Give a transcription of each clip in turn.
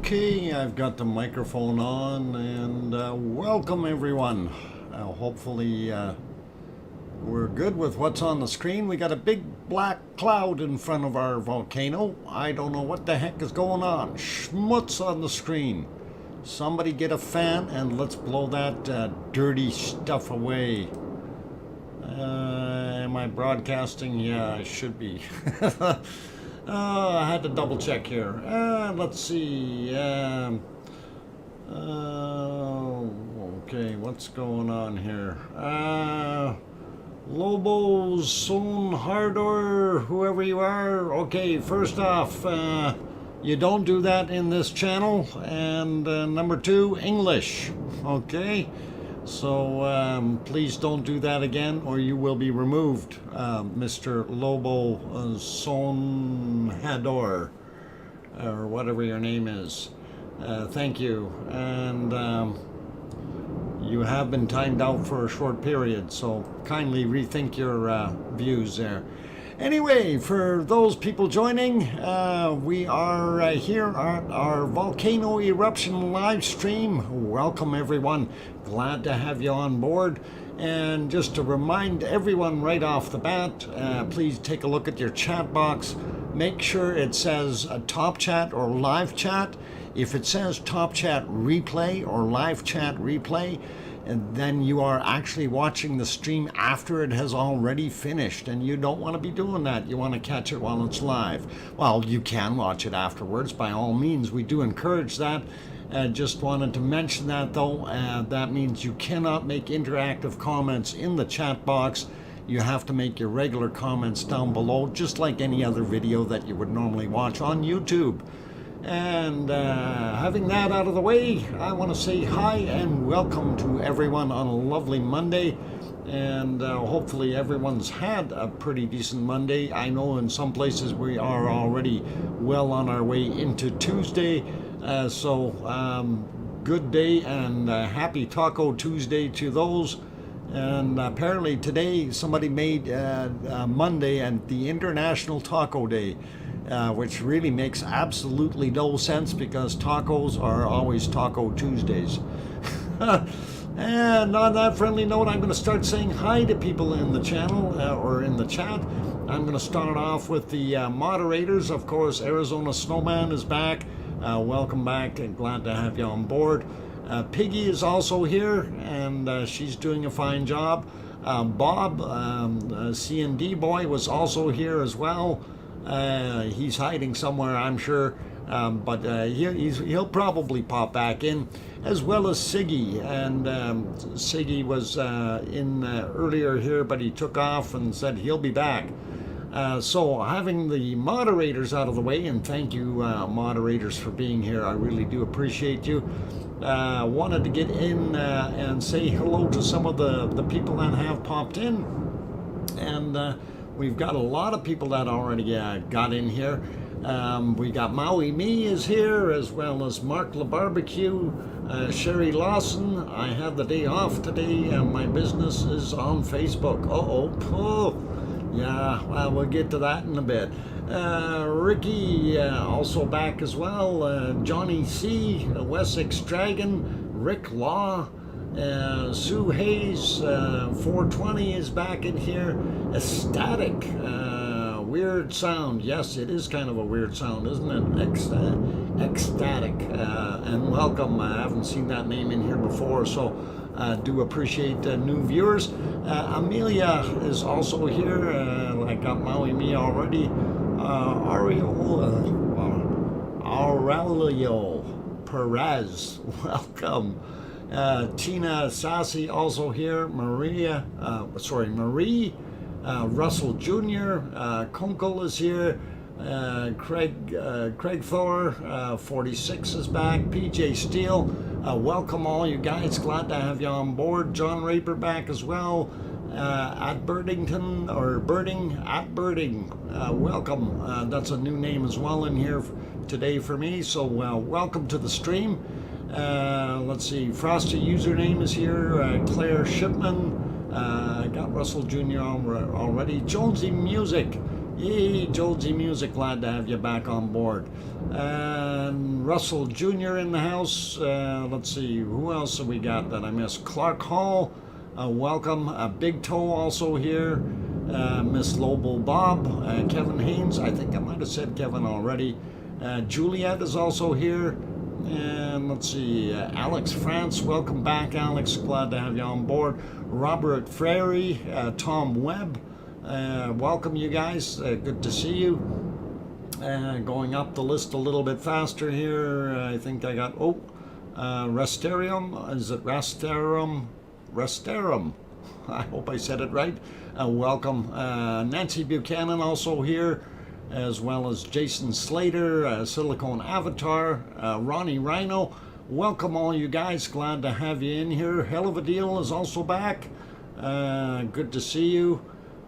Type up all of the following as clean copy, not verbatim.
Okay, I've got the microphone on, and welcome everyone. Hopefully we're good with what's on the screen. We got a big black cloud in front of our volcano. I don't know what the heck is going on. Schmutz on the screen. Somebody get a fan and let's blow that dirty stuff away. Am I broadcasting? Yeah, I should be. I had to double check here. Let's see. Okay, what's going on here? Lobo, Son, Hardor, whoever you are. Okay, first off, you don't do that in this channel. And number two, English. Okay? So please don't do that again or you will be removed, Mr. Lobo Son Hador, or whatever your name is. Thank you. And you have been timed out for a short period, so kindly rethink your views there. Anyway, for those people joining, we are here at our Volcano Eruption live stream. Welcome everyone. Glad to have you on board. And just to remind everyone right off the bat, please take a look at your chat box. Make sure it says top chat or live chat. If it says top chat replay or live chat replay, and then you are actually watching the stream after it has already finished, and you don't want to be doing that. You want to catch it while it's live. Well, you can watch it afterwards, by all means. We do encourage that. Just wanted to mention that though. That means you cannot make interactive comments in the chat box. You have to make your regular comments down below, just like any other video that you would normally watch on YouTube. And having that out of the way, I want to say hi and welcome to everyone on a lovely Monday. And hopefully everyone's had a pretty decent Monday. I know in some places we are already well on our way into Tuesday. So good day and happy Taco Tuesday to those. And apparently today somebody made Monday and the International Taco Day. Which really makes absolutely no sense because tacos are always Taco Tuesdays. And on that friendly note, I'm going to start saying hi to people in the channel or in the chat. I'm going to start off with the moderators. Of course, Arizona Snowman is back. Welcome back and glad to have you on board. Piggy is also here and she's doing a fine job. Bob, C&D boy, was also here as well. He's hiding somewhere, I'm sure, but he'll probably pop back in, as well as Siggy. And Siggy was in earlier here, but he took off and said he'll be back. So having the moderators out of the way, and thank you moderators for being here, I really do appreciate you. Wanted to get in and say hello to some of the people that have popped in. And we've got a lot of people that already got in here. We got Maui Me is here, as well as Mark LaBarbecue, Sherry Lawson. I have the day off today, and my business is on Facebook. Yeah, well, we'll get to that in a bit. Ricky also back as well. Johnny C, Wessex Dragon, Rick Law. Sue Hayes, 420 is back in here. Ecstatic, weird sound. Yes, it is kind of a weird sound, isn't it? Ecstatic, and welcome. I haven't seen that name in here before, so do appreciate new viewers. Amelia is also here. I got Maui Me already. Aurelio Perez, welcome. Tina Sassy also here. Marie Russell Jr. Kunkel is here. Craig Thor 46 is back. PJ Steele, welcome all you guys, glad to have you on board. John Raper back as well. At Birdington, or Birding, at Birding, welcome. That's a new name as well in here today for me, so welcome to the stream. Let's see, Frosty username is here. Claire Shipman, got Russell Jr. already. Jonesy Music, Hey, Jonesy Music, glad to have you back on board. And Russell Jr. in the house. Let's see, who else have we got that I missed? Clark Hall, welcome. Big Toe also here. Miss Lobo Bob, Kevin Haynes, I think I might have said Kevin already. Juliet is also here. And let's see, Alex France, welcome back, Alex. Glad to have you on board. Robert Frary, Tom Webb, welcome you guys. Good to see you. Going up the list a little bit faster here. I think I got Restarum. Is it Restarum? Restarum. I hope I said it right. Welcome, Nancy Buchanan also here, as well as Jason Slater, Silicone Avatar, Ronnie Rhino. Welcome all you guys, glad to have you in here. Hell of a Deal is also back. Good to see you.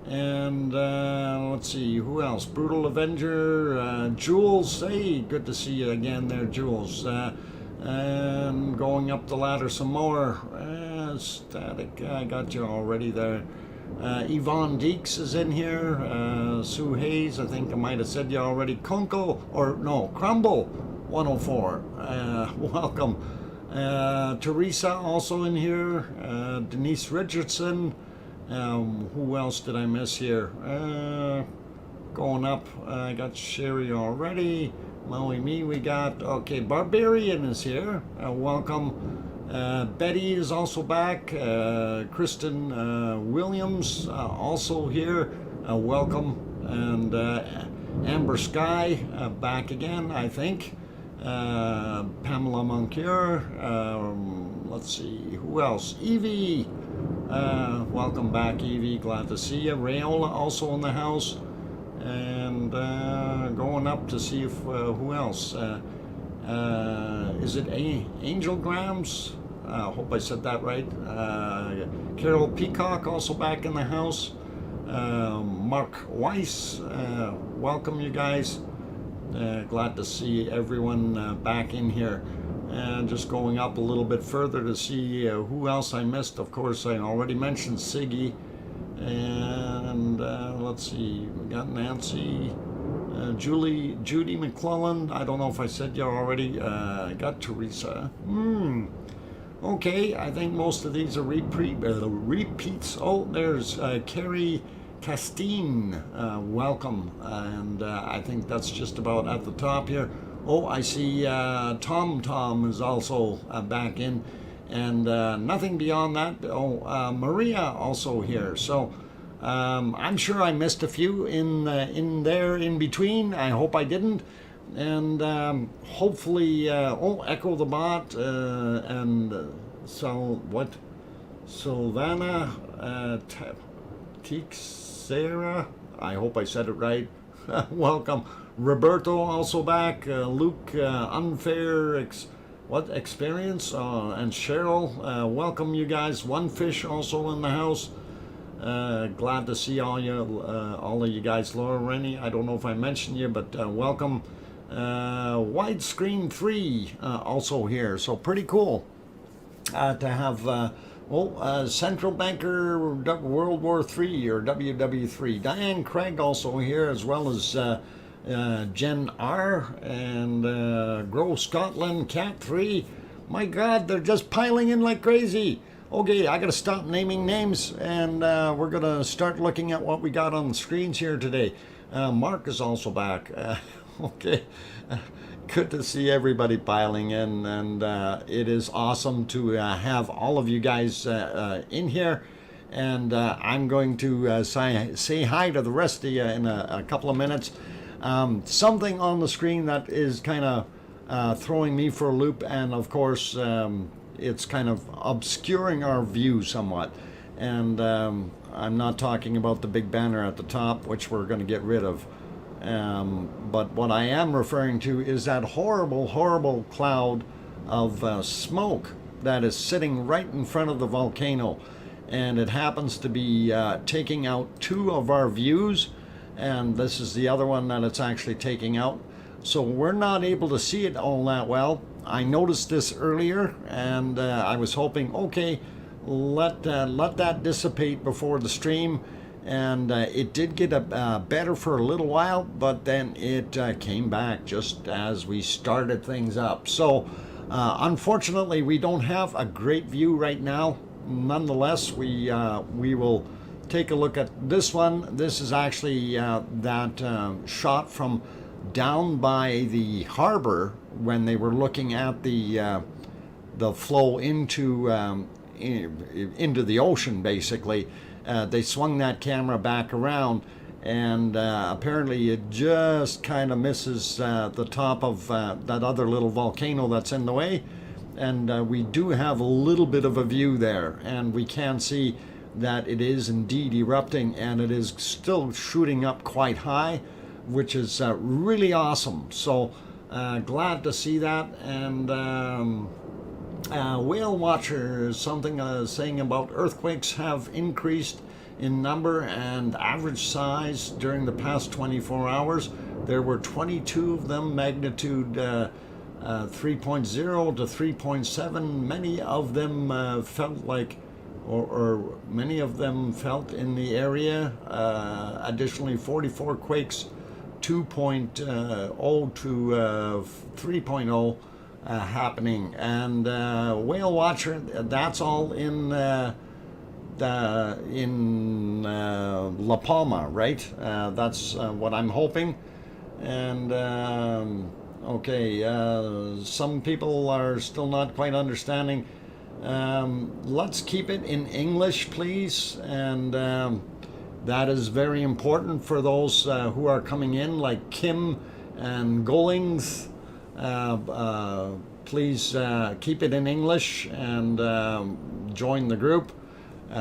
And let's see, who else? Brutal Avenger, Jules. Hey, good to see you again there, Jules. And going up the ladder some more. Static, I got you already there. Yvonne Deeks is in here. Sue Hayes, I think I might have said you already. Kunkel, or no, Crumble 104. Welcome. Teresa also in here. Denise Richardson. Who else did I miss here? Going up, I got Sherry already. Maui Me, we got, okay, Barbarian is here. Welcome. Betty is also back. Kristen Williams also here. Welcome. And Amber Sky back again, I think. Pamela Moncure. Let's see, who else? Evie. Welcome back, Evie. Glad to see you. Rayola also in the house. And going up to see if who else. Is it Angel Grams? I hope I said that right. Carol Peacock also back in the house. Mark Weiss, welcome you guys. Glad to see everyone back in here. And just going up a little bit further to see who else I missed. Of course, I already mentioned Siggy. And let's see, we got Nancy. Judy McClellan, I don't know if I said you already. I got Teresa. Okay, I think most of these are repeats. Oh, there's Carrie Castine. Welcome. And I think that's just about at the top here. Oh, I see Tom is also back in. And nothing beyond that. Oh, Maria also here. So I'm sure I missed a few in there in between. I hope I didn't. And hopefully, Echo the Bot and so what? Sylvana Tixera. I hope I said it right. Welcome. Roberto also back. Luke Unfair Experience and Cheryl. Welcome you guys. One Fish also in the house. Glad to see all of you guys. Laura Rennie, I don't know if I mentioned you, but welcome. Widescreen 3 also here, so pretty cool to have Central Banker World War III or WW3. Diane Craig also here, as well as Jen R. and Grow Scotland Cat 3. My God, they're just piling in like crazy. Okay, I gotta stop naming names, and we're gonna start looking at what we got on the screens here today. Mark is also back. Okay, good to see everybody piling in, and it is awesome to have all of you guys in here. And I'm going to say hi to the rest of you in a couple of minutes. Something on the screen that is kind of throwing me for a loop, and of course it's kind of obscuring our view somewhat. And I'm not talking about the big banner at the top, which we're going to get rid of. But what I am referring to is that horrible cloud of smoke that is sitting right in front of the volcano. And it happens to be taking out two of our views. And this is the other one that it's actually taking out. So we're not able to see it all that well. I noticed this earlier, and I was hoping, okay, let that dissipate before the stream, and it did get better for a little while, but then it came back just as we started things up. So unfortunately, we don't have a great view right now. Nonetheless, we will take a look at this one. This is actually that shot from down by the harbor when they were looking at the flow into the ocean, basically. They swung that camera back around, and apparently it just kind of misses the top of that other little volcano that's in the way. And we do have a little bit of a view there, and we can see that it is indeed erupting, and it is still shooting up quite high, which is really awesome. So glad to see that. And whale watcher something saying about earthquakes have increased in number and average size during the past 24 hours. There were 22 of them, magnitude 3.0 to 3.7. Many of them felt like, or many of them felt in the area. Additionally, 44 quakes, 2.0 to 3.0 happening. And whale watcher, that's all in La Palma, right? That's what I'm hoping. And okay, some people are still not quite understanding. Let's keep it in English, please. And that is very important for those who are coming in, like Kim and Gollings. Please keep it in English and join the group.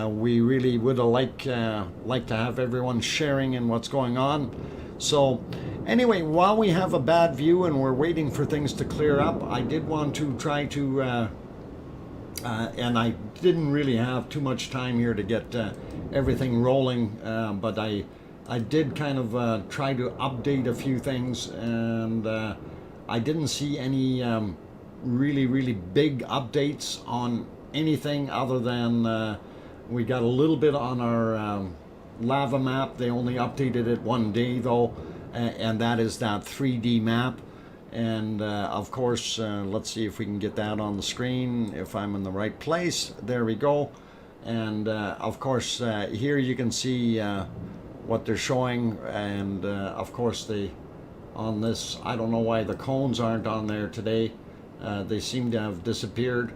We really would like to have everyone sharing in what's going on. So anyway, while we have a bad view and we're waiting for things to clear up, I did want to try to, and I didn't really have too much time here to get everything rolling, but I did kind of try to update a few things, and I didn't see any really big updates on anything other than we got a little bit on our lava map. They only updated it one day though, and that is that 3D map. And of course, let's see if we can get that on the screen, if I'm in the right place. There we go. And of course, here you can see what they're showing. And of course, on this, I don't know why the cones aren't on there today. They seem to have disappeared.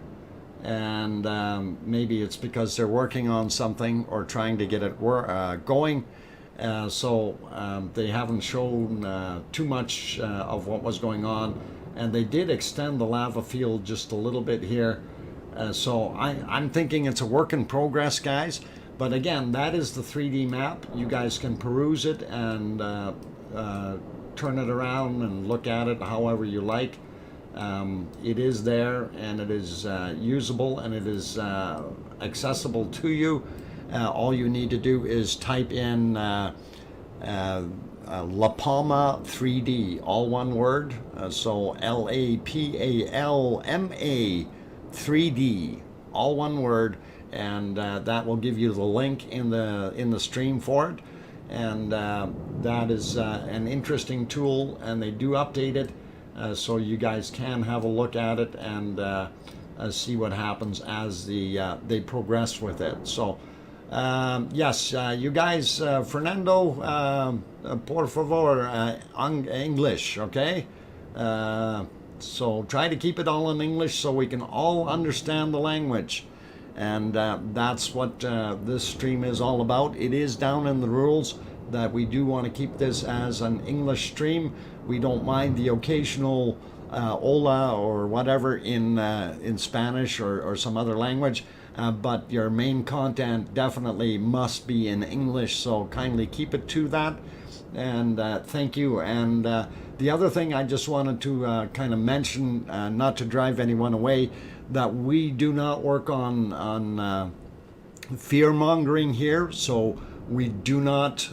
And maybe it's because they're working on something or trying to get it going. So they haven't shown too much of what was going on. And they did extend the lava field just a little bit here. So I'm thinking it's a work in progress, guys. But again, that is the 3D map. You guys can peruse it and turn it around and look at it however you like. It is there, and it is usable, and it is accessible to you. All you need to do is type in La Palma 3D, all one word. So LAPALMA 3D, all one word, and that will give you the link in the stream for it. And that is an interesting tool, and they do update it. So you guys can have a look at it and see what happens as they progress with it. So yes, you guys, Fernando, por favor, English, okay? So try to keep it all in English so we can all understand the language. And that's what this stream is all about. It is down in the rules that we do want to keep this as an English stream. We don't mind the occasional hola or whatever in Spanish or some other language, but your main content definitely must be in English, so kindly keep it to that. And thank you. And the other thing I just wanted to kind of mention, not to drive anyone away, that we do not work on fear-mongering here, so we do not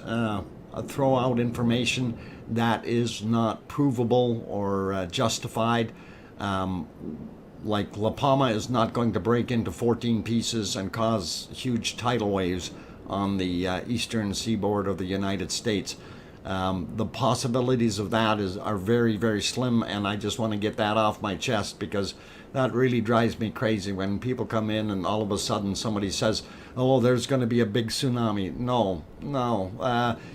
throw out information that is not provable or justified. Like La Palma is not going to break into 14 pieces and cause huge tidal waves on the eastern seaboard of the United States. The possibilities of that are very, very slim, and I just want to get that off my chest because that really drives me crazy when people come in and all of a sudden somebody says, oh, there's going to be a big tsunami. No,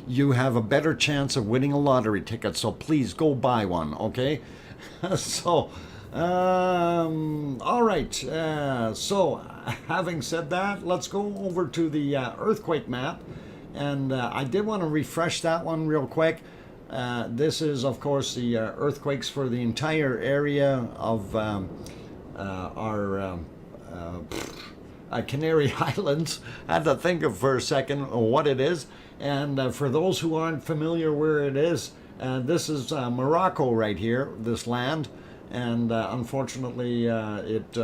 you have a better chance of winning a lottery ticket, so please go buy one, okay? So, all right, so having said that, let's go over to the earthquake map. And I did want to refresh that one real quick. This is, of course, the earthquakes for the entire area of our Canary Islands. I had to think of for a second what it is. And for those who aren't familiar where it is, this is Morocco right here, this land. And unfortunately, it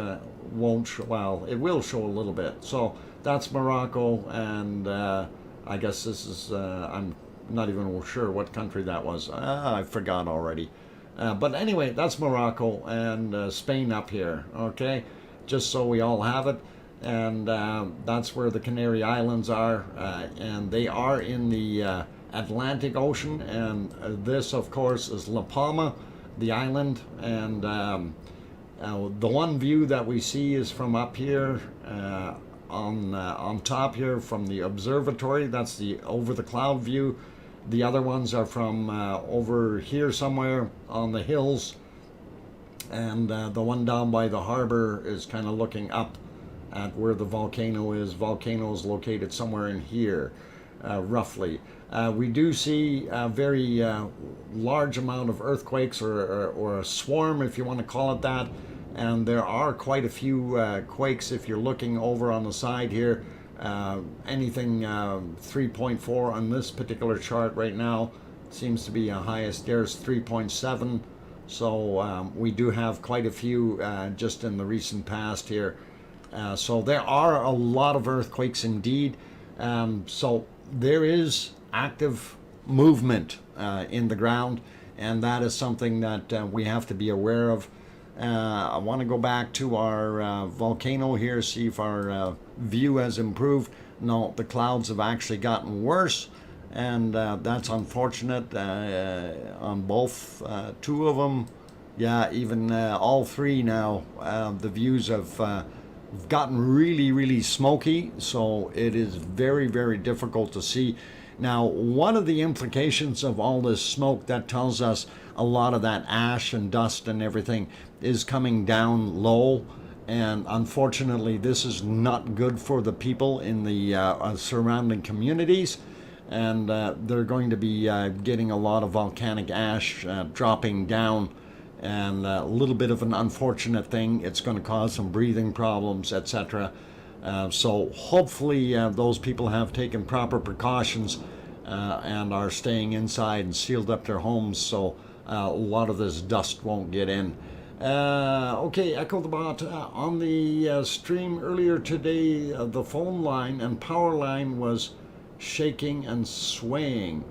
won't, well, it will show a little bit. So that's Morocco, and I guess this is, I'm not even sure what country that was. I forgot already. But anyway, that's Morocco and Spain up here, okay? Just so we all have it. And that's where the Canary Islands are. And they are in the Atlantic Ocean. And this, of course, is La Palma, the island. And the one view that we see is from up here. On top here from the observatory. That's the over the cloud view. The other ones are from over here somewhere on the hills, and the one down by the harbor is kind of looking up at where the volcano is. Volcano is located somewhere in here, roughly. We do see a very large amount of earthquakes, or a swarm, if you want to call it that. And there are quite a few quakes if you're looking over on the side here. Anything 3.4 on this particular chart right now seems to be a highest. There's 3.7. So we do have quite a few just in the recent past here. So there are a lot of earthquakes indeed. So there is active movement in the ground, and that is something that we have to be aware of. I want to go back to our volcano here, see if our view has improved. No, the clouds have actually gotten worse, and that's unfortunate on both, two of them. Yeah, even all three now. The views have gotten really, really smoky, so it is very, very difficult to see. Now, one of the implications of all this smoke that tells us a lot of that ash and dust and everything is coming down low, and unfortunately this is not good for the people in the surrounding communities, and they're going to be getting a lot of volcanic ash dropping down, and a little bit of an unfortunate thing. It's going to cause some breathing problems, etc. So hopefully those people have taken proper precautions and are staying inside and sealed up their homes, so a lot of this dust won't get in. Okay, Echo the Bot, on the stream earlier today, the phone line and power line was shaking and swaying.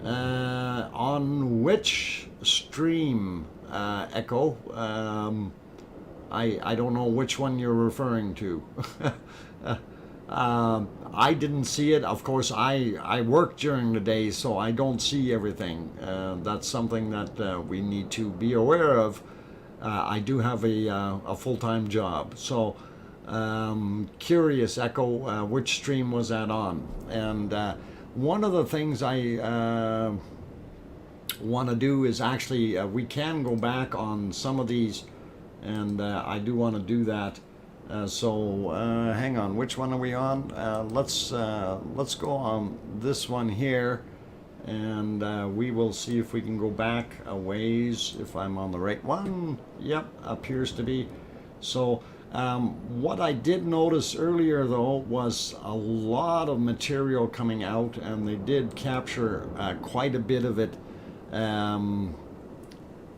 On which stream, Echo? I don't know which one you're referring to. I didn't see it. Of course, I work during the day, so I don't see everything. That's something that we need to be aware of. I do have a full-time job, so curious, Echo, which stream was that on? And one of the things I want to do is actually, we can go back on some of these, and I do want to do that. So hang on, which one are we on? Let's go on this one here, and we will see if we can go back a ways, if I'm on the right one. Yep, appears to be. So what I did notice earlier though was a lot of material coming out, and they did capture quite a bit of it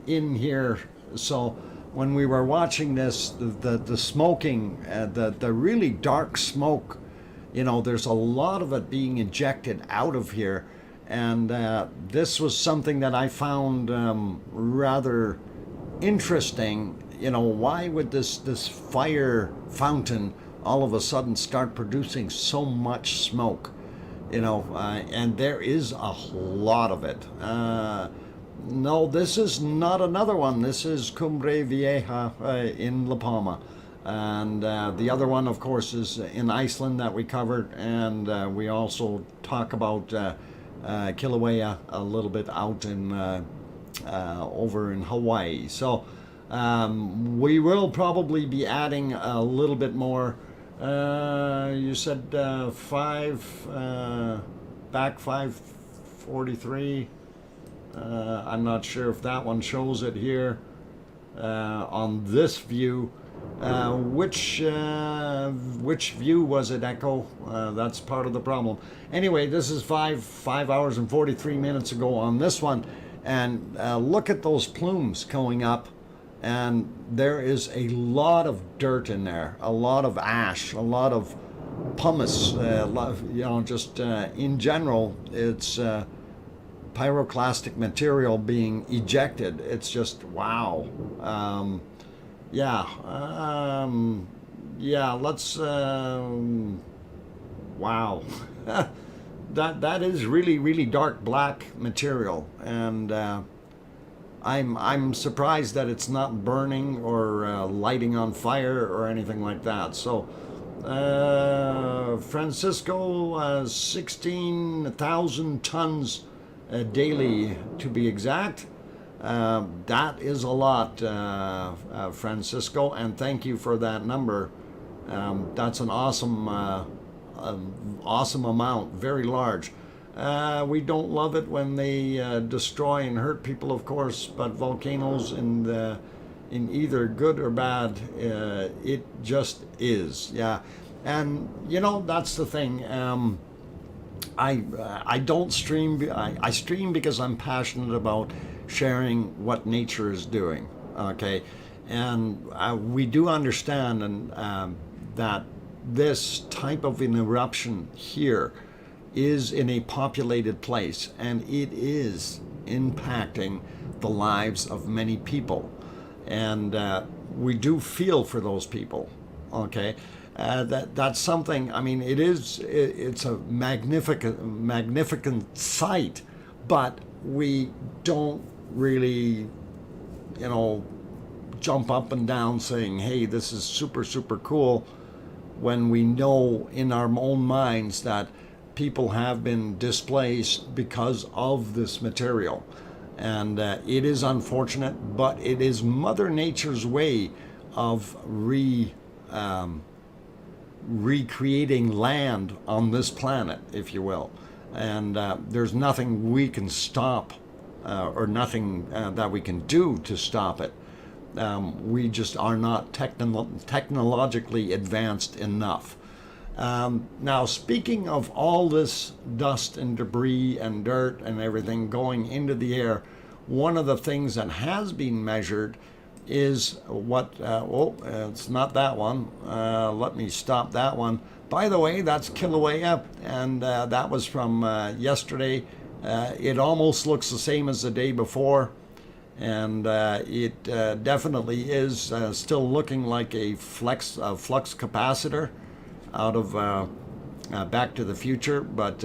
in here. So when we were watching this, the smoking, the really dark smoke, you know, there's a lot of it being ejected out of here, and this was something that I found rather interesting. You know, why would this fire fountain all of a sudden start producing so much smoke? you know, and there is a lot of it. No, this is not another one. This is Cumbre Vieja in La Palma. And the other one, of course, is in Iceland that we covered. And we also talk about Kilauea a little bit out in over in Hawaii. So we will probably be adding a little bit more. You said back 543. I'm not sure if that one shows it here on this view. Which view was it, Echo? That's part of the problem. Anyway, this is 5 hours and 43 minutes ago on this one, and look at those plumes going up, and there is a lot of dirt in there, a lot of ash, a lot of pumice. You know, just in general, it's pyroclastic material being ejected. It's just wow. Yeah, let's wow. that is really dark black material, and I'm surprised that it's not burning or lighting on fire or anything like that. So Francisco, 16,000 tons daily to be exact. That is a lot, Francisco, and thank you for that number. That's an awesome amount, very large. We don't love it when they destroy and hurt people, of course, but volcanoes in either good or bad, it just is. Yeah, and you know, that's the thing. I don't stream. I stream because I'm passionate about sharing what nature is doing. Okay, and we do understand and that this type of an eruption here is in a populated place, and it is impacting the lives of many people, and we do feel for those people. Okay, that's something. I mean, it's a magnificent sight, but we don't really, you know, jump up and down saying, hey, this is super cool, when we know in our own minds that people have been displaced because of this material. And it is unfortunate, but it is Mother Nature's way of recreating land on this planet, if you will. And there's nothing we can stop or nothing that we can do to stop it. We just are not technologically advanced enough. Now, speaking of all this dust and debris and dirt and everything going into the air, one of the things that has been measured is what, it's not that one. Let me stop that one. By the way, that's Kilauea, and that was from yesterday. It almost looks the same as the day before, and it definitely is still looking like a flux capacitor out of Back to the Future, but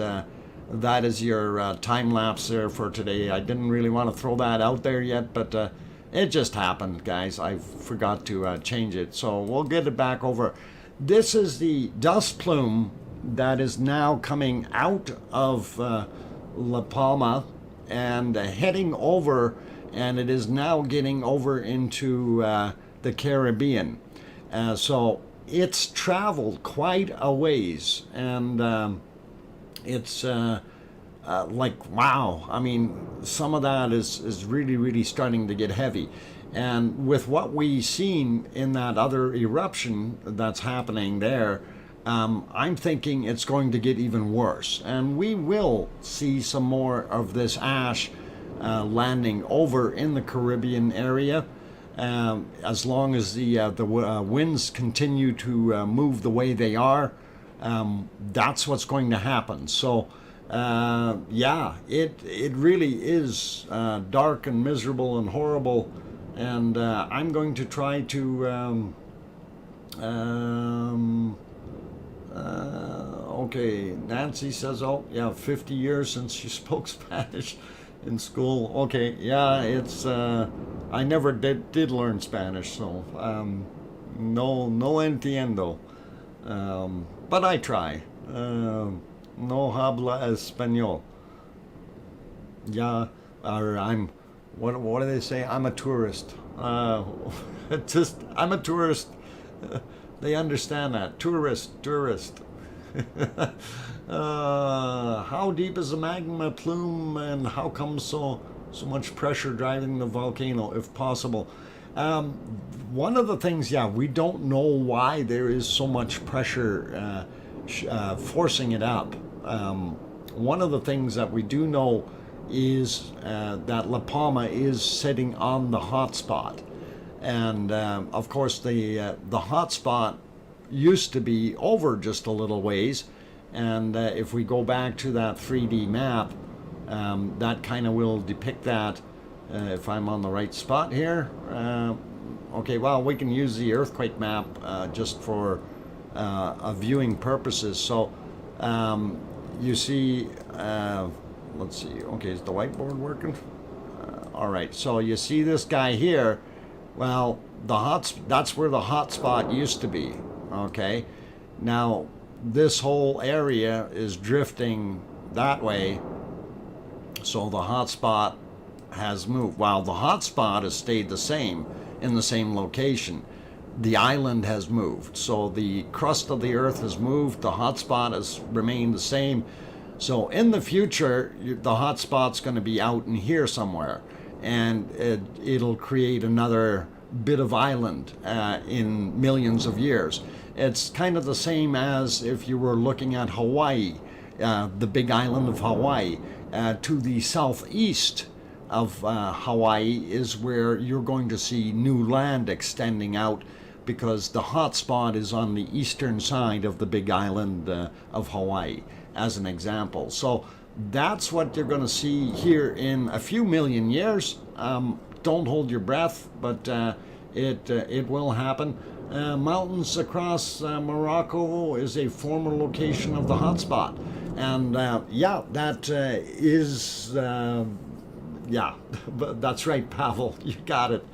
that is your time lapse there for today. I didn't really want to throw that out there yet, but it just happened, guys. I forgot to change it, so we'll get it back over. This is the dust plume that is now coming out of La Palma and heading over, and it is now getting over into the Caribbean. So it's traveled quite a ways, and it's like, wow. I mean, some of that is really starting to get heavy. And with what we've seen in that other eruption that's happening there, I'm thinking it's going to get even worse. And we will see some more of this ash landing over in the Caribbean area, as long as the winds continue to move the way they are. That's what's going to happen. So yeah, it really is dark and miserable and horrible, and I'm going to try to Okay, Nancy says, oh, yeah, 50 years since she spoke Spanish in school. Okay, yeah, it's, I never did learn Spanish, so, no entiendo. But I try. No habla español. Yeah, or what do they say? I'm a tourist. I'm a tourist. They understand that. Tourist. How deep is the magma plume, and how come so much pressure driving the volcano, if possible? One of the things, yeah, we don't know why there is so much pressure forcing it up. One of the things that we do know is that La Palma is sitting on the hotspot. And of course the hotspot used to be over just a little ways, and if we go back to that 3D map, that kind of will depict that, if I'm on the right spot here. Okay, well, we can use the earthquake map just for viewing purposes. So you see, let's see, okay, is the whiteboard working? All right, so you see this guy here. Well, that's where the hot spot used to be, okay? Now, this whole area is drifting that way, so the hot spot has moved. While the hot spot has stayed the same, in the same location, the island has moved. So the crust of the earth has moved, the hot spot has remained the same. So in the future, the hot spot's going to be out in here somewhere, and it'll create another bit of island in millions of years. It's kind of the same as if you were looking at Hawaii, the big island of Hawaii. To the southeast of Hawaii is where you're going to see new land extending out, because the hot spot is on the eastern side of the big island of Hawaii, as an example. So that's what you're going to see here in a few million years. Don't hold your breath, but it will happen. Mountains across Morocco is a former location of the hotspot, and yeah, that is yeah, that's right, Pavel. You got it.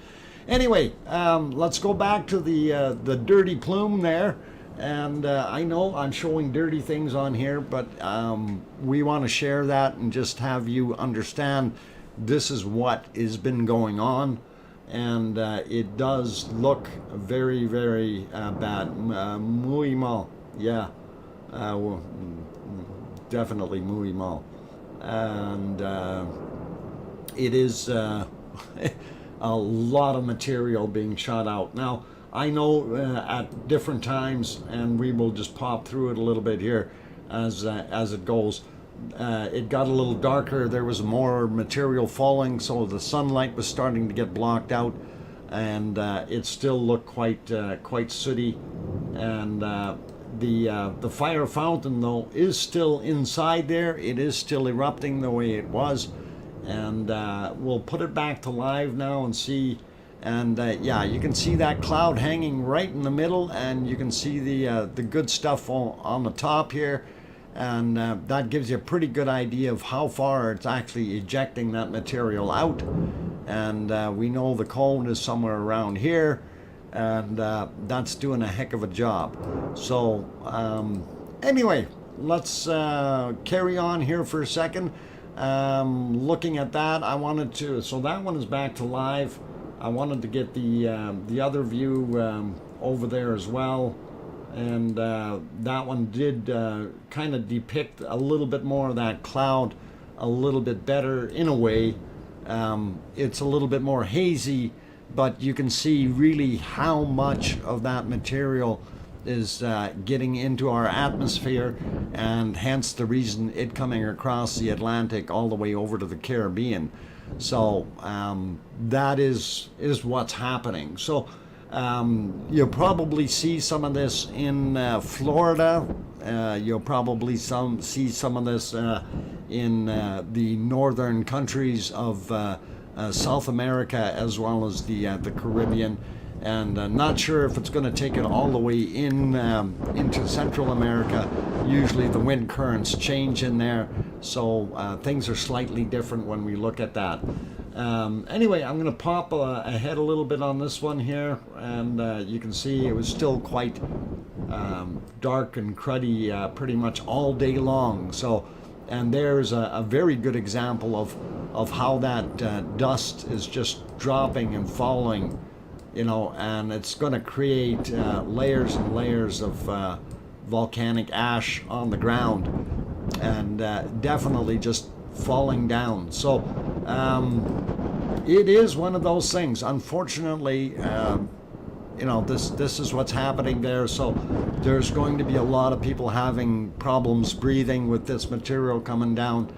Anyway, let's go back to the dirty plume there. And I know I'm showing dirty things on here, but we want to share that and just have you understand this is what has been going on. And it does look very, very bad. Muy mal. Yeah. Definitely muy mal. And it is a lot of material being shot out. Now, I know at different times, and we will just pop through it a little bit here as it goes. It got a little darker. There was more material falling, so the sunlight was starting to get blocked out, and it still looked quite sooty. And the fire fountain, though, is still inside there. It is still erupting the way it was, and we'll put it back to live now and see. And yeah, you can see that cloud hanging right in the middle, and you can see the good stuff on the top here, and that gives you a pretty good idea of how far it's actually ejecting that material out. And we know the cone is somewhere around here, and that's doing a heck of a job. So anyway, let's carry on here for a second. Looking at that, I wanted to, so that one is back to live. I wanted to get the other view over there as well, and that one did kind of depict a little bit more of that cloud a little bit better in a way. It's a little bit more hazy, but you can see really how much of that material is getting into our atmosphere, and hence the reason it coming across the Atlantic all the way over to the Caribbean. So that is what's happening. So you'll probably see some of this in Florida. You'll probably see some of this in the northern countries of South America, as well as the Caribbean. and not sure if it's going to take it all the way in into Central America. Usually the wind currents change in there, so things are slightly different when we look at that. Anyway, I'm going to pop ahead a little bit on this one here, and you can see it was still quite dark and cruddy pretty much all day long. So, and there's a very good example of how that dust is just dropping and falling, you know, and it's going to create layers and layers of volcanic ash on the ground, and definitely just falling down. So it is one of those things. Unfortunately, you know, this is what's happening there. So there's going to be a lot of people having problems breathing with this material coming down.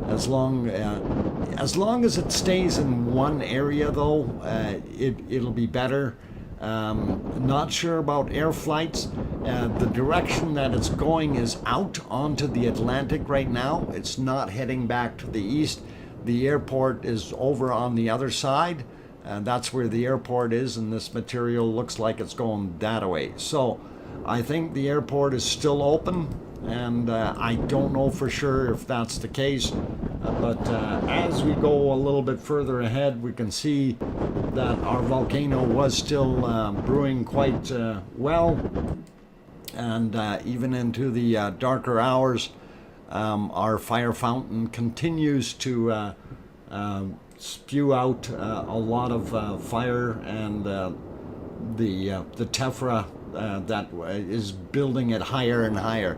As long as it stays in one area, though, it'll be better. Not sure about air flights. The direction that it's going is out onto the Atlantic right now. It's not heading back to the east. The airport is over on the other side, and that's where the airport is, and this material looks like it's going that way. So I think the airport is still open, and I don't know for sure if that's the case, but as we go a little bit further ahead, we can see that our volcano was still brewing quite well, and even into the darker hours, our fire fountain continues to spew out a lot of fire, and the tephra that is building it higher and higher.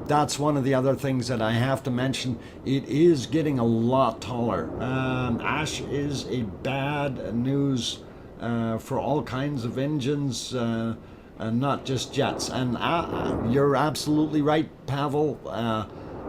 That's one of the other things that I have to mention. It is getting a lot taller. Ash is a bad news for all kinds of engines, and not just jets. And you're absolutely right, Pavel.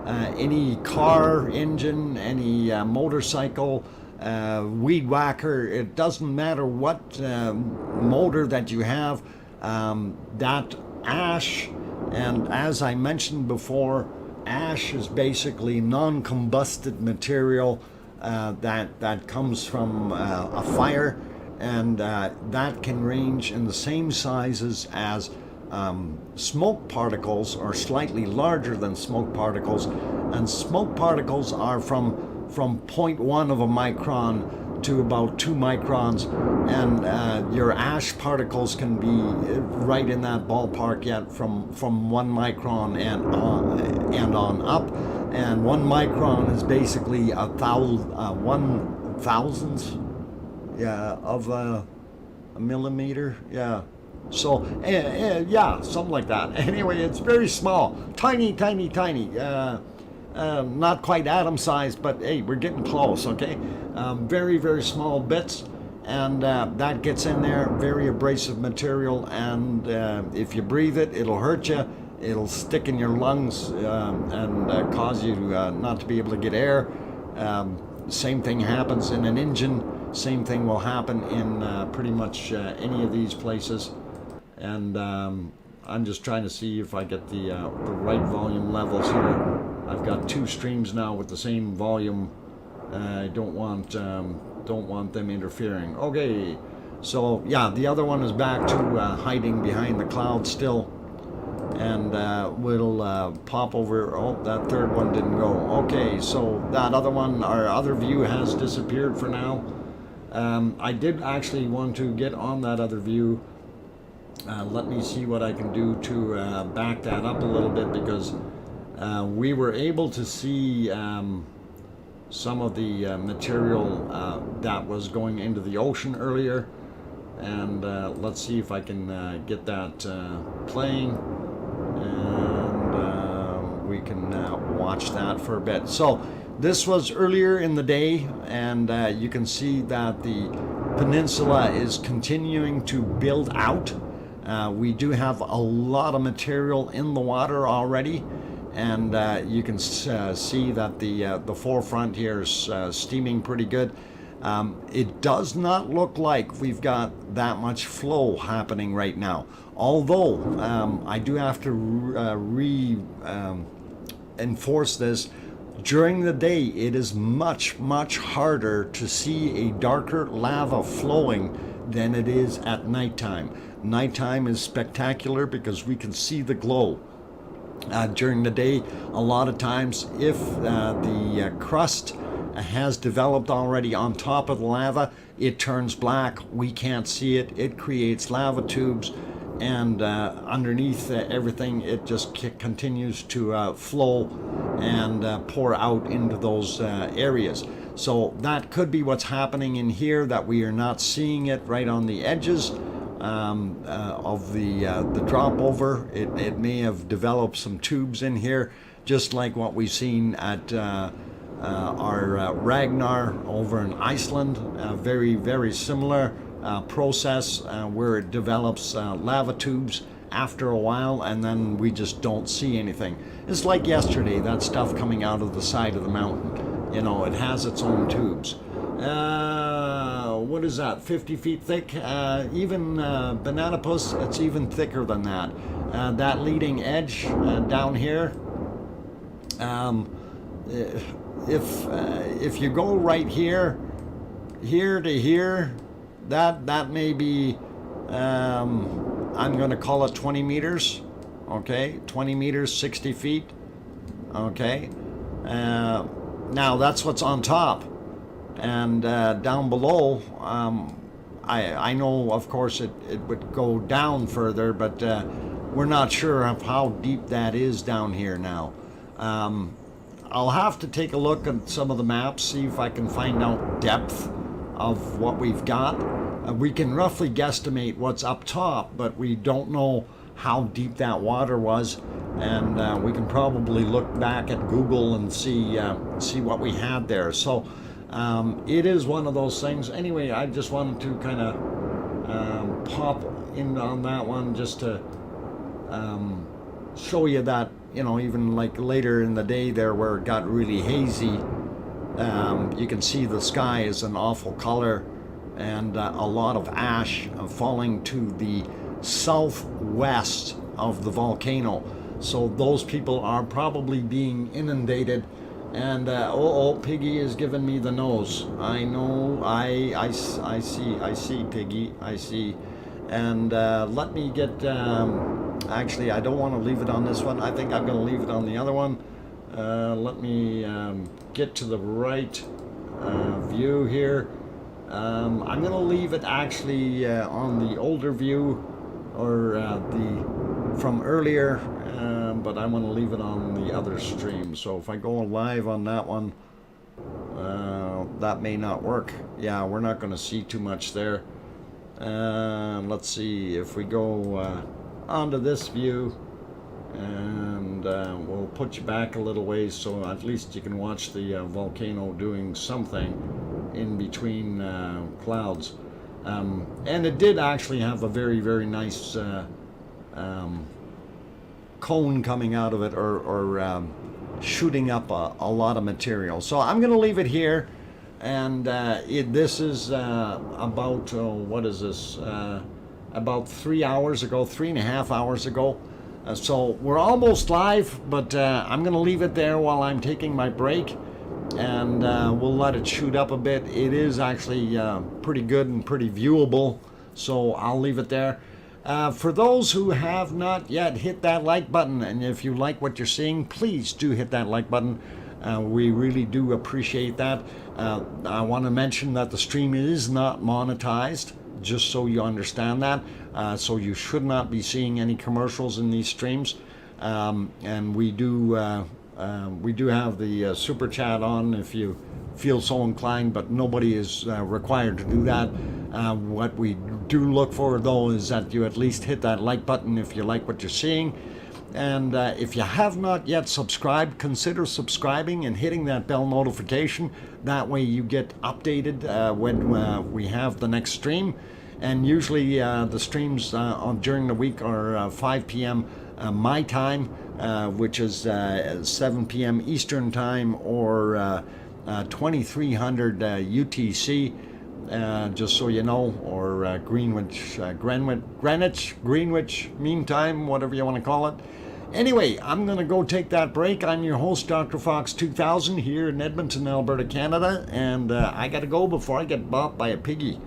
Any car engine, any motorcycle, weed whacker, it doesn't matter what motor that you have, that ash, and as I mentioned before, ash is basically non-combusted material that comes from a fire, and that can range in the same sizes as smoke particles, or slightly larger than smoke particles, and smoke particles are from 0.1 of a micron to about 2 microns, and your ash particles can be right in that ballpark, yet from 1 micron and on up. And 1 micron is basically 1,000th, yeah, of a millimeter, yeah. So yeah, something like that. Anyway, it's very small, tiny, not quite atom sized, but hey, we're getting close. Okay, very, very small bits, and that gets in there. Very abrasive material, and if you breathe it, it'll hurt you. It'll stick in your lungs and cause you not to be able to get air. Same thing happens in an engine. Same thing will happen in pretty much any of these places. And I'm just trying to see if I get the right volume levels here. I've got 2 streams now with the same volume. I don't want them interfering. Okay, so yeah, the other one is back to hiding behind the cloud still, and we'll pop over. Oh, that third one didn't go. Okay, so that other one, our other view, has disappeared for now. I did actually want to get on that other view. Let me see what I can do to back that up a little bit, because we were able to see some of the material that was going into the ocean earlier, and let's see if I can get that playing, and we can watch that for a bit. So this was earlier in the day, and you can see that the peninsula is continuing to build out. We do have a lot of material in the water already, and you can see that the forefront here is steaming pretty good. It does not look like we've got that much flow happening right now, although I do have to enforce this. During the day, it is much harder to see a darker lava flowing than it is at nighttime. Nighttime is spectacular because we can see the glow. During the day, a lot of times, if the crust has developed already on top of the lava, it turns black. We can't see it. It creates lava tubes, and underneath everything, it just continues to flow and pour out into those areas. So that could be what's happening in here, that we are not seeing it right on the edges of the drop over. It may have developed some tubes in here, just like what we've seen at our Ragnar over in Iceland. Very, very similar process where it develops lava tubes after a while, and then we just don't see anything. It's like yesterday, that stuff coming out of the side of the mountain. You know, it has its own tubes. What is that, 50 feet thick? Even Banana Puss, it's even thicker than that. That leading edge down here, if you go right here to here, that may be, I'm going to call it 20 meters, okay? 20 meters, 60 feet, okay? Now that's what's on top. And down below, I know, of course, it would go down further, but we're not sure of how deep that is down here now. I'll have to take a look at some of the maps, see if I can find out depth of what we've got. We can roughly guesstimate what's up top, but we don't know how deep that water was, and we can probably look back at Google and see what we had there. So it is one of those things. Anyway, I just wanted to kind of pop in on that one just to show you that, you know, even like later in the day there where it got really hazy, you can see the sky is an awful color, and a lot of ash falling to the southwest of the volcano. So those people are probably being inundated. And Piggy is giving me the nose. I know, I see Piggy, I see. And let me get, actually I don't want to leave it on this one. I think I'm going to leave it on the other one. Let me get to the right view here. I'm going to leave it actually on the older view, or from earlier, but I want to leave it on the other stream. So if I go live on that one, that may not work. Yeah, we're not going to see too much there. Let's see if we go onto this view, and we'll put you back a little ways so at least you can watch the volcano doing something in between clouds. And it did actually have a very, very nice cone coming out of it, or shooting up a lot of material. So I'm going to leave it here, and this is about, what is this, about 3 hours ago, 3.5 hours ago. So we're almost live, but I'm going to leave it there while I'm taking my break, and we'll let it shoot up a bit. It is actually pretty good and pretty viewable, so I'll leave it there. For those who have not yet hit that like button, and if you like what you're seeing, please do hit that like button. We really do appreciate that. I want to mention that the stream is not monetized, just so you understand that. So you should not be seeing any commercials in these streams. And we do have the super chat on if you feel so inclined, but nobody is required to do that. What we do look for, though, is that you at least hit that like button if you like what you're seeing. And if you have not yet subscribed, consider subscribing and hitting that bell notification. That way you get updated when we have the next stream. And usually the streams during the week are 5 p.m. My time, which is 7 p.m. Eastern time, or 2300 UTC, just so you know, or Greenwich Mean Time, whatever you want to call it. Anyway, I'm going to go take that break. I'm your host, DrFox2000, here in Edmonton, Alberta, Canada, and I got to go before I get bopped by a piggy.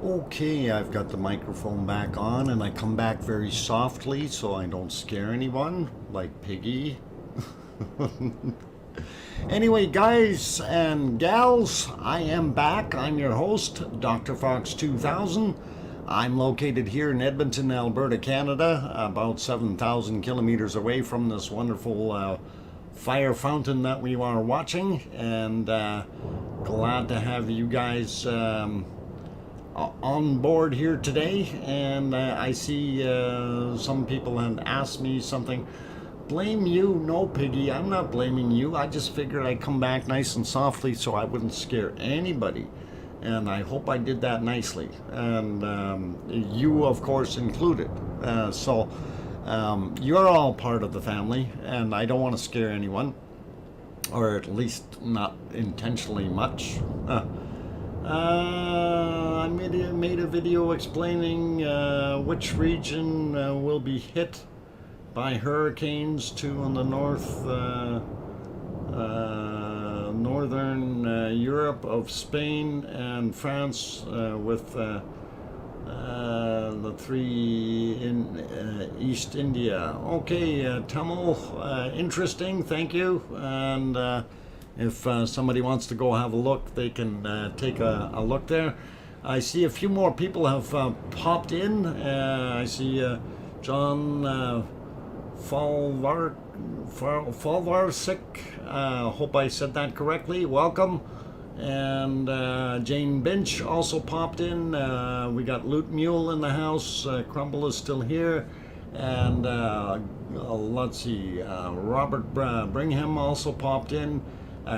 Okay, I've got the microphone back on, and I come back very softly so I don't scare anyone, like Piggy. Anyway, guys and gals, I am back. I'm your host, DrFox2000. I'm located here in Edmonton, Alberta, Canada, about 7,000 kilometers away from this wonderful fire fountain that we are watching, and glad to have you guys on board here today. And I see some people had asked me something. Blame you? No, Piggy, I'm not blaming you. I just figured I'd come back nice and softly so I wouldn't scare anybody, and I hope I did that nicely, and you of course included. So you're all part of the family, and I don't want to scare anyone, or at least not intentionally much. I made a video explaining which region will be hit by hurricanes, two in the northern Europe of Spain and France, with the three in East India. Okay, Tamil, interesting, thank you. And if somebody wants to go have a look, they can take a look there. I see a few more people have popped in. I see John Falvarsik, hope I said that correctly. Welcome. And Jane Binch also popped in. We got Loot Mule in the house. Crumble is still here. And let's see, Robert Brigham also popped in.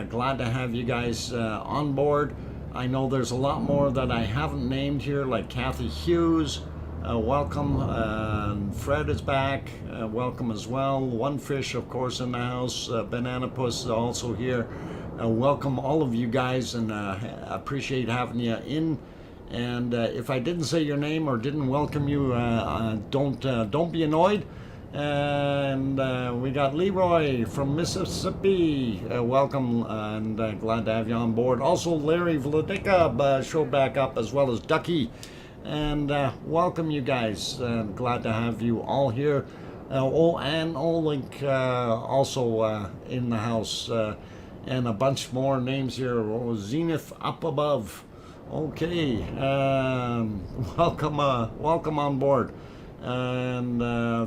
Glad to have you guys on board. I know there's a lot more that I haven't named here, like Kathy Hughes. Welcome. Fred is back. Welcome as well. One Fish, of course, in the house. Banana Puss is also here. Welcome all of you guys, and appreciate having you in. And if I didn't say your name or didn't welcome you, don't be annoyed. And we got Leroy from Mississippi. Welcome, and glad to have you on board. Also, Larry Vladika showed back up, as well as Ducky. And welcome you guys. Glad to have you all here. And Olink also in the house. And a bunch more names here. Zenith up above. Okay. Welcome on board. And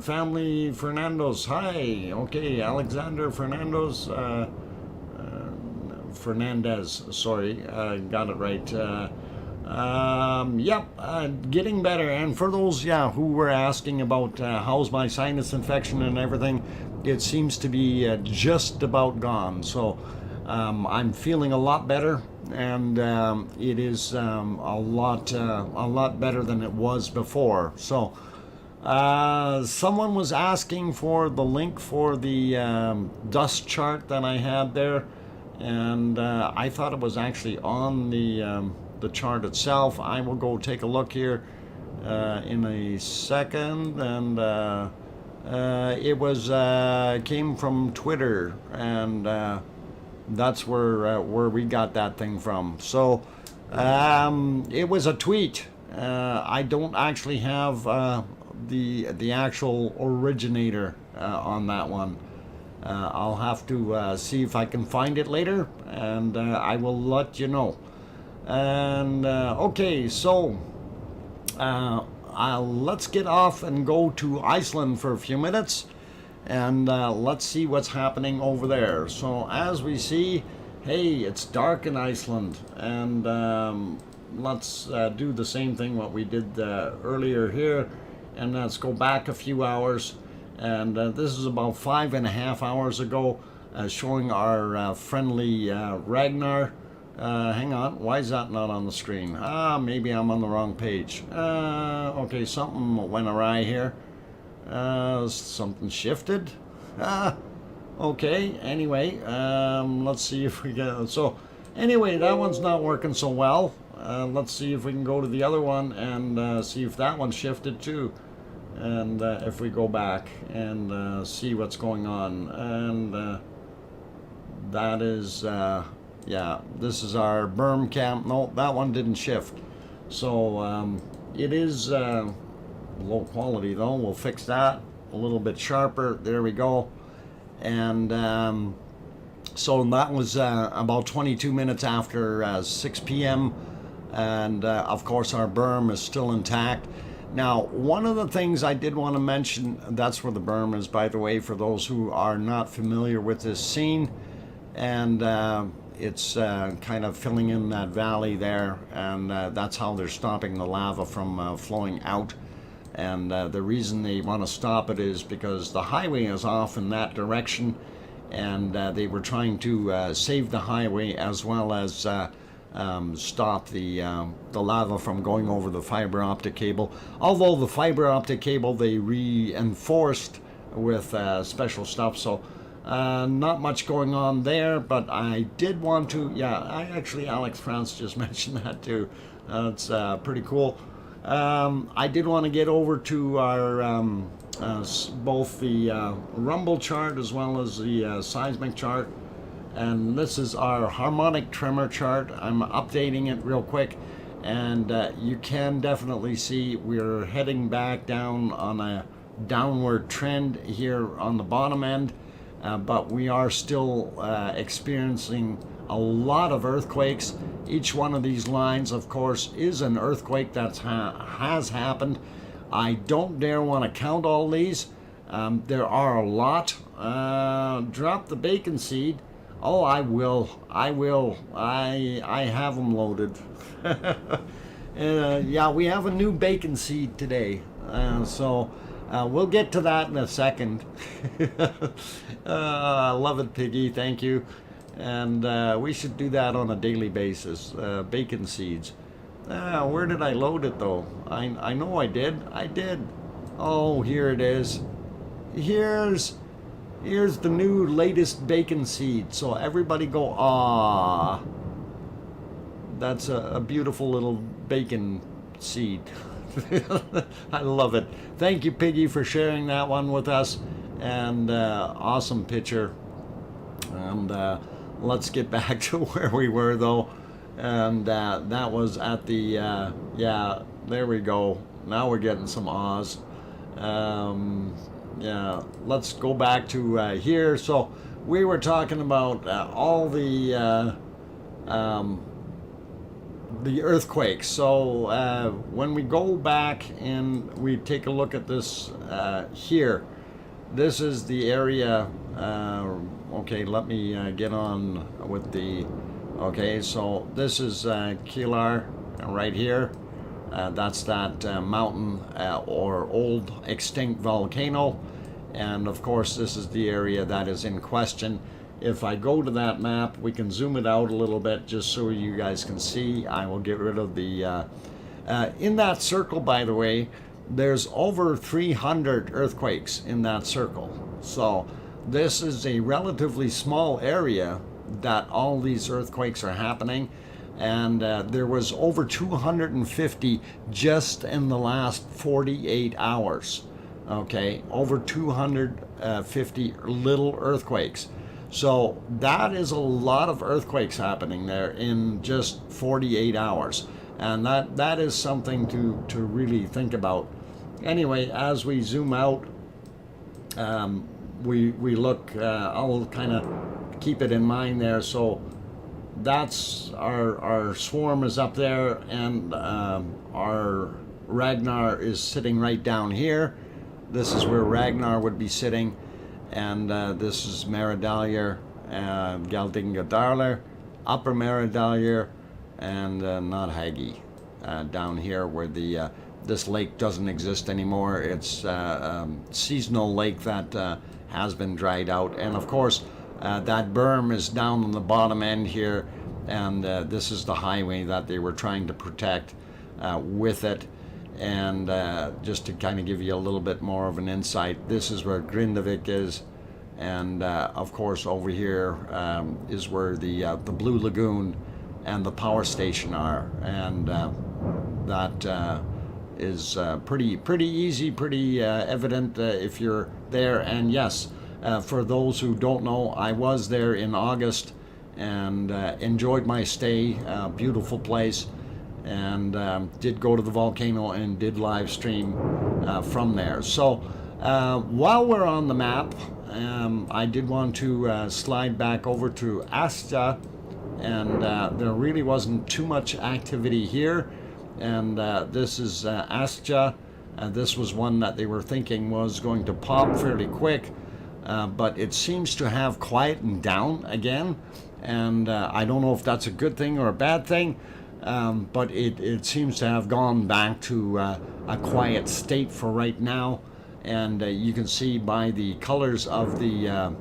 family Fernando's, hi. Okay, Alexander Fernandez, sorry, got it right. Yep, getting better. And for those, who were asking about how's my sinus infection and everything, it seems to be just about gone. So I'm feeling a lot better, and it is a lot better than it was before. So someone was asking for the link for the dust chart that I had there, and I thought it was actually on the chart itself. I will go take a look here in a second, and it was came from Twitter, and that's where we got that thing from. So it was a tweet. I don't actually have the actual originator on that one. I'll have to see if I can find it later, and I will let you know. And okay, so let's get off and go to Iceland for a few minutes, and let's see what's happening over there. So as we see, hey, it's dark in Iceland, and let's do the same thing what we did earlier here, and let's go back a few hours. And this is about 5.5 hours ago, showing our friendly Ragnar. Hang on, why is that not on the screen? Maybe I'm on the wrong page. Okay, something went awry here. Something shifted. Okay, anyway, let's see if we get... So, anyway, that one's not working so well. Let's see if we can go to the other one and see if that one shifted too. And if we go back and see what's going on. And that is... yeah, this is our berm camp. No, that one didn't shift. So it is low quality though. We'll fix that a little bit sharper. There we go. And so that was about 22 minutes after 6 p.m. And of course our berm is still intact. Now, one of the things I did want to mention, that's where the berm is, by the way, for those who are not familiar with this scene. And it's kind of filling in that valley there, and that's how they're stopping the lava from flowing out. And the reason they want to stop it is because the highway is off in that direction, and they were trying to save the highway as well as stop the lava from going over the fiber optic cable. Although the fiber optic cable they reinforced with special stuff, so not much going on there. But I did want to, Alex France just mentioned that too. It's pretty cool. I did want to get over to our both the rumble chart as well as the seismic chart. And this is our harmonic tremor chart. I'm updating it real quick, and you can definitely see we're heading back down on a downward trend here on the bottom end, but we are still experiencing a lot of earthquakes. Each one of these lines, of course, is an earthquake that has happened. I don't dare want to count all these. There are a lot. Drop the bacon seed. Oh, I will. I have them loaded. Yeah, we have a new bacon seed today. So we'll get to that in a second. I love it, Piggy. Thank you. And we should do that on a daily basis. Bacon seeds. Where did I load it, though? I know I did. I did. Oh, here it is. Here's the new latest bacon seed. So everybody go, ah. That's a beautiful little bacon seed. I love it. Thank you, Piggy, for sharing that one with us. And awesome picture. And let's get back to where we were, though. And that was at the, yeah, there we go. Now we're getting some ahs. Yeah, let's go back to here. So we were talking about all the earthquakes. So when we go back and we take a look at this here, this is the area. Okay, let me get on with the. Okay, so this is Kilauea right here. That's that mountain or old extinct volcano. And of course, this is the area that is in question. If I go to that map, we can zoom it out a little bit just so you guys can see. I will get rid of the... in that circle, by the way, there's over 300 earthquakes in that circle. So this is a relatively small area that all these earthquakes are happening. And there was over 250 just in the last 48 hours. Okay, over 250 little earthquakes. So that is a lot of earthquakes happening there in just 48 hours. And that is something to really think about. Anyway, as we zoom out, we look, I'll kind of keep it in mind there. So that's our swarm is up there, and our Ragnar is sitting right down here. This is where Ragnar would be sitting, and this is Meridalier, Galdingadarler, Upper Meridalier, and not Hagi, down here where the this lake doesn't exist anymore. It's a seasonal lake that has been dried out, and of course that berm is down on the bottom end here, and this is the highway that they were trying to protect with it. And just to kind of give you a little bit more of an insight, this is where Grindavik is, and of course over here is where the Blue Lagoon and the power station are, and that is pretty easy, pretty evident if you're there. And yes, for those who don't know, I was there in August and enjoyed my stay. Beautiful place. and did go to the volcano and did live stream from there. So while we're on the map, I did want to slide back over to Asta, and there really wasn't too much activity here. And this is Asta. This was one that they were thinking was going to pop fairly quick, but it seems to have quietened down again. And I don't know if that's a good thing or a bad thing, but it seems to have gone back to a quiet state for right now. And you can see by the colors of the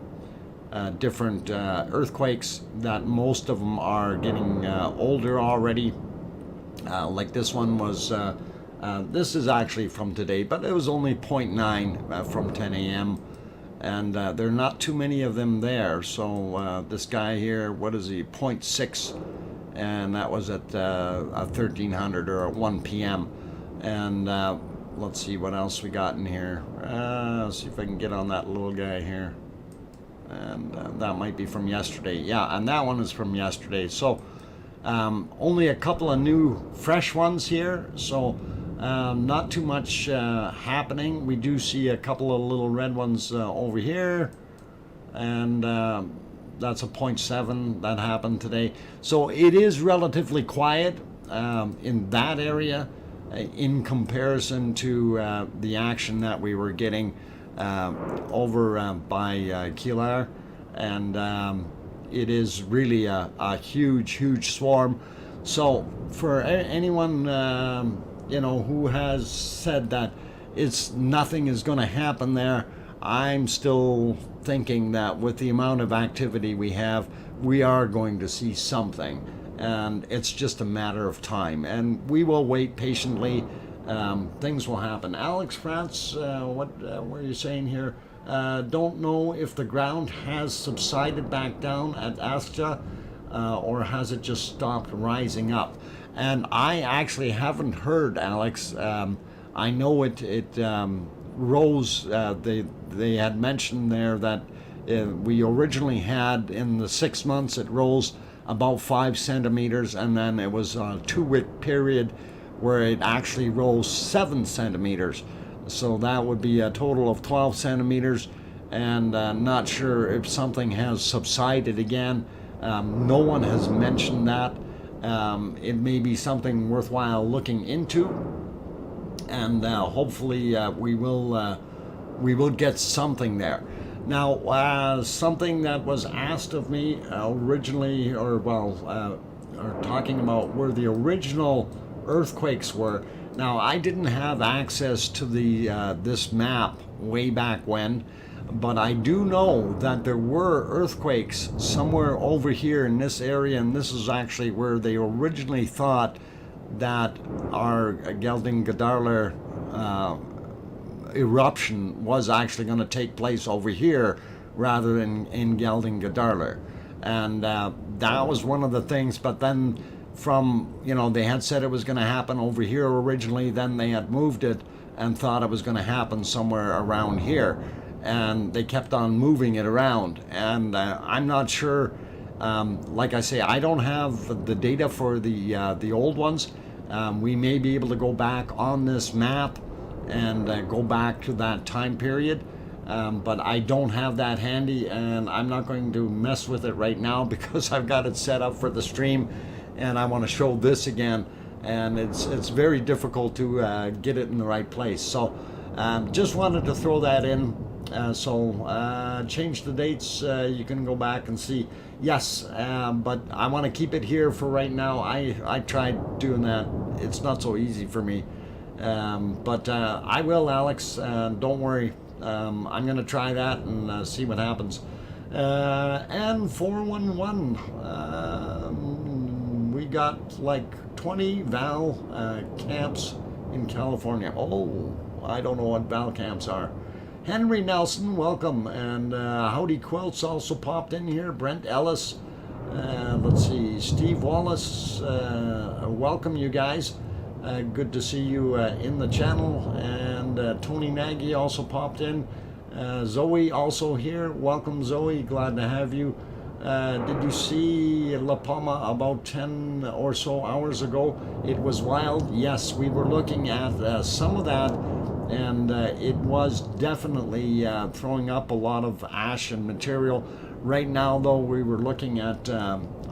different earthquakes that most of them are getting older already. Like this one was, this is actually from today, but it was only 0.9 from 10 a.m. And there are not too many of them there. So this guy here, what is he, 0.6, and that was at 1300 or at 1 p.m. And let's see what else we got in here. Let's see if I can get on that little guy here. And that might be from yesterday. Yeah, and that one is from yesterday. So only a couple of new fresh ones here. So not too much happening. We do see a couple of little red ones over here, and that's a 0.7 that happened today. So it is relatively quiet in that area in comparison to the action that we were getting over by Kilauea, and it is really a huge swarm. So for anyone you know, who has said that nothing is going to happen there, I'm still thinking that with the amount of activity we have, we are going to see something, and it's just a matter of time, and we will wait patiently. Things will happen. Alex France, what were you saying here? Don't know if the ground has subsided back down at Asta, or has it just stopped rising up? And I actually haven't heard, Alex. I know it rose. They had mentioned there that we originally had in the 6 months it rose about 5 centimeters, and then it was a 2-week period where it actually rose 7 centimeters. So that would be a total of 12 centimeters, and not sure if something has subsided again. No one has mentioned that. It may be something worthwhile looking into, and hopefully we will get something there. Now, something that was asked of me originally, or talking about where the original earthquakes were. Now, I didn't have access to the this map way back when, but I do know that there were earthquakes somewhere over here in this area, and this is actually where they originally thought that our Geldingadarler eruption was actually going to take place over here rather than in Geldingadarler. And that was one of the things, but then from, you know, they had said it was going to happen over here originally, then they had moved it and thought it was going to happen somewhere around here, and they kept on moving it around. And I'm not sure, like I say, I don't have the data for the old ones. We may be able to go back on this map and go back to that time period, but I don't have that handy, and I'm not going to mess with it right now because I've got it set up for the stream, and I want to show this again, and it's very difficult to get it in the right place. So just wanted to throw that in. So change the dates, you can go back and see. Yes, but I want to keep it here for right now. I tried doing that. It's not so easy for me, but I will, Alex, don't worry. I'm gonna try that and see what happens. And 411, we got like 20 Val camps in California. Oh, I don't know what Val camps are. Henry Nelson, welcome, and Howdy Quilts also popped in here. Brent Ellis, let's see, Steve Wallace, welcome you guys. Good to see you in the channel, and Tony Nagy also popped in. Zoe also here, welcome Zoe, glad to have you. Did you see La Palma about 10 or so hours ago? It was wild. Yes, we were looking at some of that, and it was definitely throwing up a lot of ash and material. Right now, though, we were looking at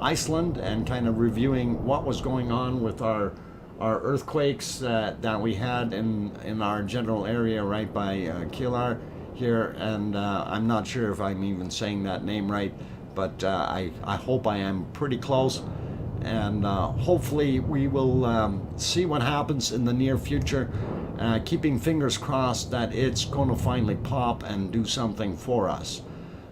Iceland and kind of reviewing what was going on with our earthquakes that we had in our general area right by Kilauea here, and I'm not sure if I'm even saying that name right, but I hope I am pretty close, and hopefully we will see what happens in the near future, keeping fingers crossed that it's going to finally pop and do something for us.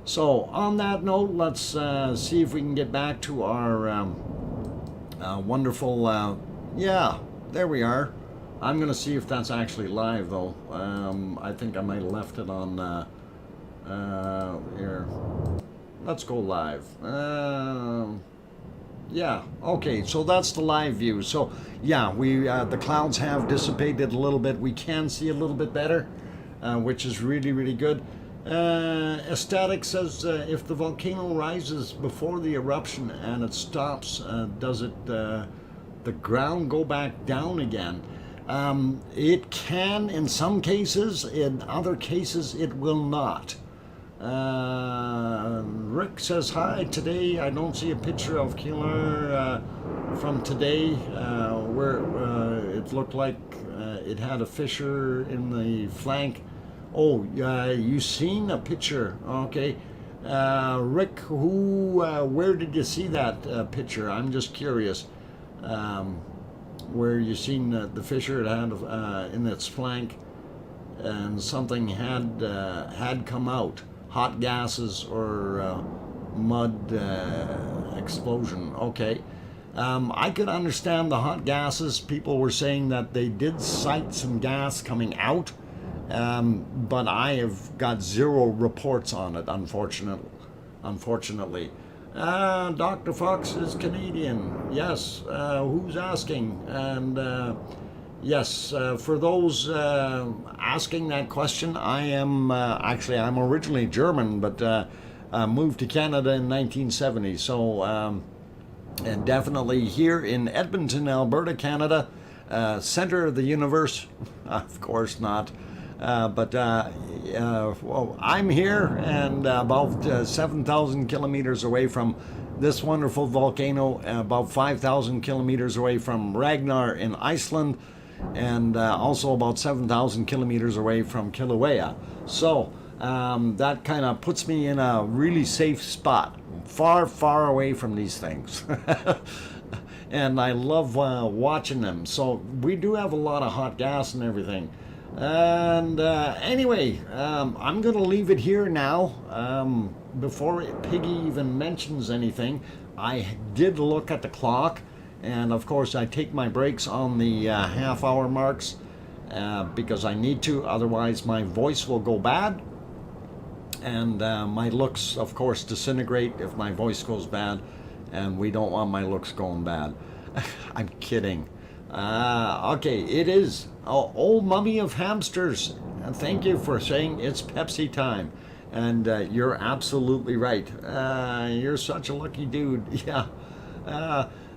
So on that note, let's see if we can get back to our wonderful, yeah, there we are. I'm going to see if that's actually live, though. I think I might have left it on here. Let's go live. Yeah, okay, so that's the live view. So yeah, the clouds have dissipated a little bit. We can see a little bit better, which is really, really good. Aesthetic says, if the volcano rises before the eruption and it stops, does it the ground go back down again? It can in some cases, in other cases it will not. Rick says, hi, today I don't see a picture of Kilauea from today where it looked like it had a fissure in the flank. Oh, you seen a picture? Okay. Rick, where did you see that picture? I'm just curious. Where you seen the fissure it had in its flank, and something had come out, hot gases or mud explosion. Okay, I could understand the hot gases. People were saying that they did sight some gas coming out, but I have got zero reports on it, unfortunately. Dr. Fox is Canadian. Yes, who's asking? And yes, for those asking that question, I am actually, I'm originally German, but moved to Canada in 1970. So and definitely here in Edmonton, Alberta, Canada, center of the universe. Of course not. Well, I'm here and about 7,000 kilometers away from this wonderful volcano, about 5,000 kilometers away from Ragnar in Iceland, and also about 7,000 kilometers away from Kilauea. So that kind of puts me in a really safe spot, far, far away from these things. And I love watching them. So we do have a lot of hot gas and everything. And anyway, I'm going to leave it here now. Before Piggy even mentions anything, I did look at the clock, and of course I take my breaks on the half-hour marks because I need to, otherwise my voice will go bad, and my looks, of course, disintegrate if my voice goes bad, and we don't want my looks going bad. I'm kidding. Okay, it is old mummy of hamsters. And thank you for saying it's Pepsi time. And you're absolutely right. You're such a lucky dude. Yeah,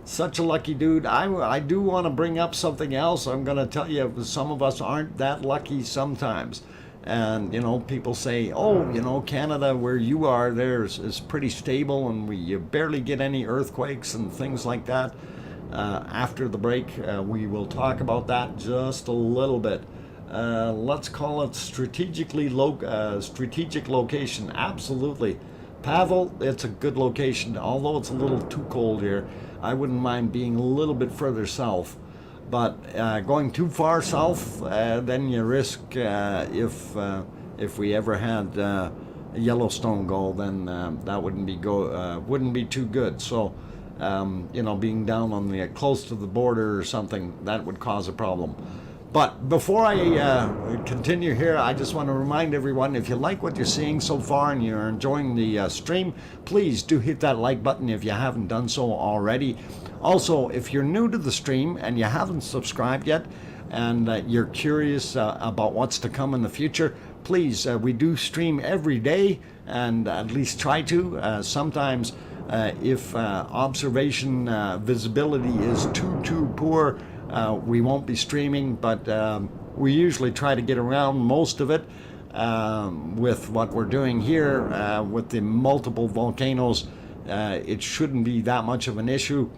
such a lucky dude. I do want to bring up something else. I'm going to tell you, some of us aren't that lucky sometimes. And, you know, people say, oh, you know, Canada, where you are, there is pretty stable, and you barely get any earthquakes and things like that. After the break, we will talk about that just a little bit. Let's call it strategic location. Absolutely. Pavel, it's a good location, although it's a little too cold here. I wouldn't mind being a little bit further south. But going too far south, then you risk, if we ever had Yellowstone go, then that wouldn't be too good. So you know, being down on the close to the border or something, that would cause a problem. But before I continue here, I just want to remind everyone, if you like what you're seeing so far and you're enjoying the stream, please do hit that like button if you haven't done so already. Also, if you're new to the stream and you haven't subscribed yet, and you're curious about what's to come in the future, please, we do stream every day, and at least try to. Sometimes if observation visibility is too poor, we won't be streaming, but we usually try to get around most of it with what we're doing here with the multiple volcanoes. It shouldn't be that much of an issue.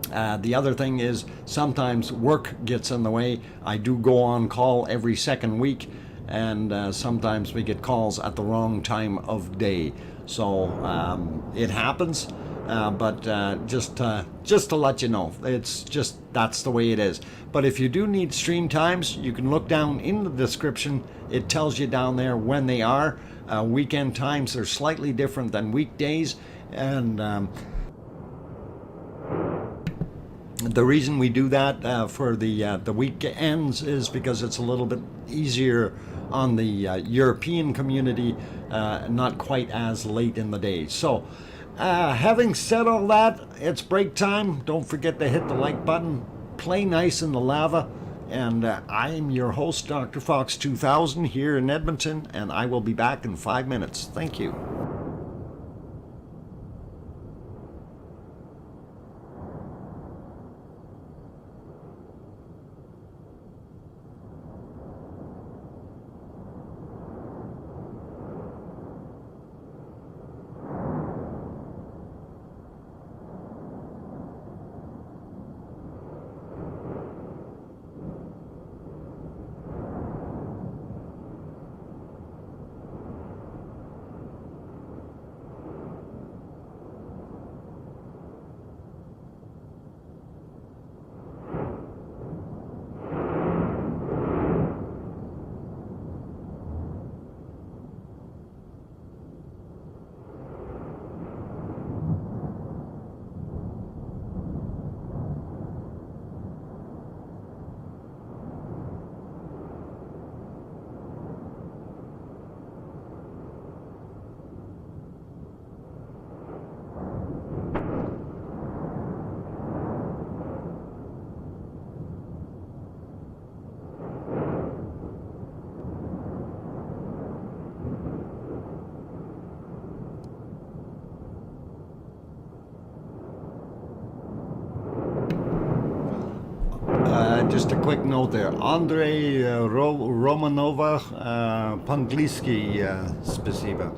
The other thing is sometimes work gets in the way. I do go on call every second week, and sometimes we get calls at the wrong time of day. So it happens, but just to let you know, it's just that's the way it is. But if you do need stream times, you can look down in the description. It tells you down there when they are. Weekend times are slightly different than weekdays, and the reason we do that for the weekends is because it's a little bit easier on the European community, not quite as late in the day. So having said all that, it's break time. Don't forget to hit the like button, play nice in the lava, and I'm your host, DrFox2000 here in Edmonton, and I will be back in 5 minutes. Thank you. Just a quick note there. Andrei Romanova, Pangliski, spasiba.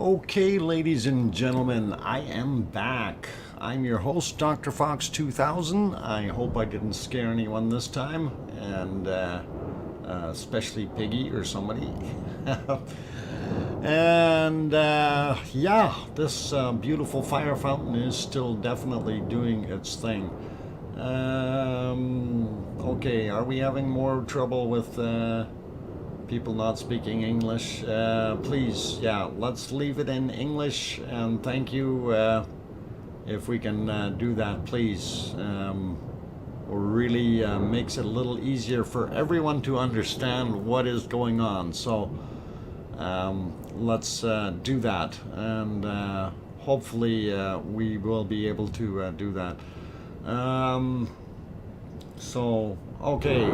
Okay, ladies and gentlemen, I am back. I'm your host, DrFox2000. I hope I didn't scare anyone this time, and especially Piggy or somebody. And yeah, this beautiful fire fountain is still definitely doing its thing. Okay, are we having more trouble with people not speaking English? Please, yeah, let's leave it in English, and thank you if we can do that, please. Really makes it a little easier for everyone to understand what is going on. So let's do that, and hopefully we will be able to do that. So okay,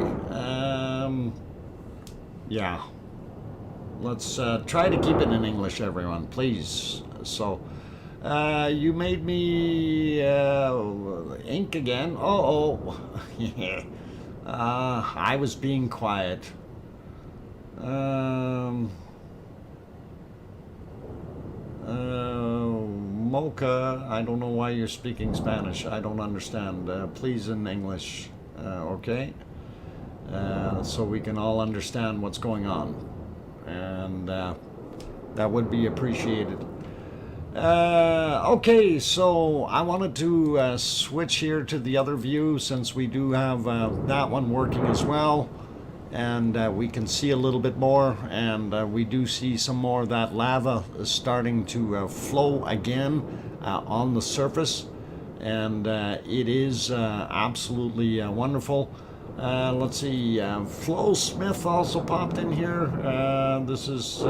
yeah, let's try to keep it in English, everyone, please. So you made me ink again. I was being quiet. Mocha, I don't know why you're speaking Spanish. I don't understand. Please in English, okay? So we can all understand what's going on, and that would be appreciated. Okay, so I wanted to switch here to the other view, since we do have that one working as well, and we can see a little bit more, and we do see some more of that lava starting to flow again on the surface, and it is absolutely wonderful. Let's see, Flo Smith also popped in here. This is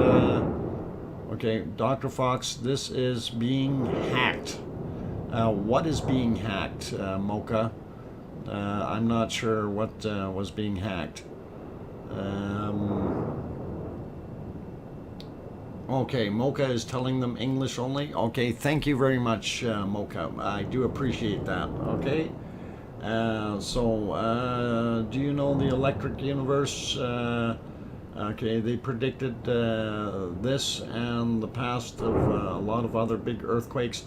okay, Dr. Fox, this is being hacked. What is being hacked, Mocha? I'm not sure what was being hacked. Okay, Mocha is telling them English only. Okay, thank you very much, Mocha. I do appreciate that. Okay. So, do you know the electric universe? Okay, they predicted this and the past of a lot of other big earthquakes.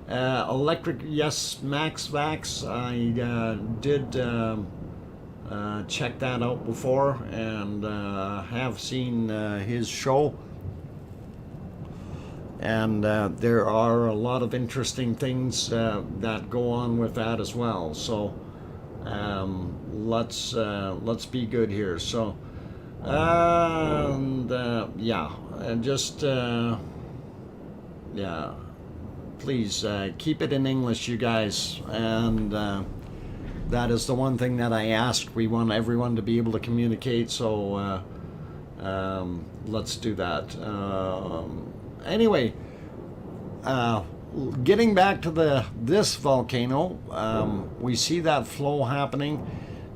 Electric, yes, Max Vax, I did check that out before, and have seen his show. And there are a lot of interesting things that go on with that as well. So let's be good here. So and yeah, and just yeah, please keep it in English, you guys. And that is the one thing that I asked. We want everyone to be able to communicate. So let's do that. Anyway, getting back to this volcano, we see that flow happening,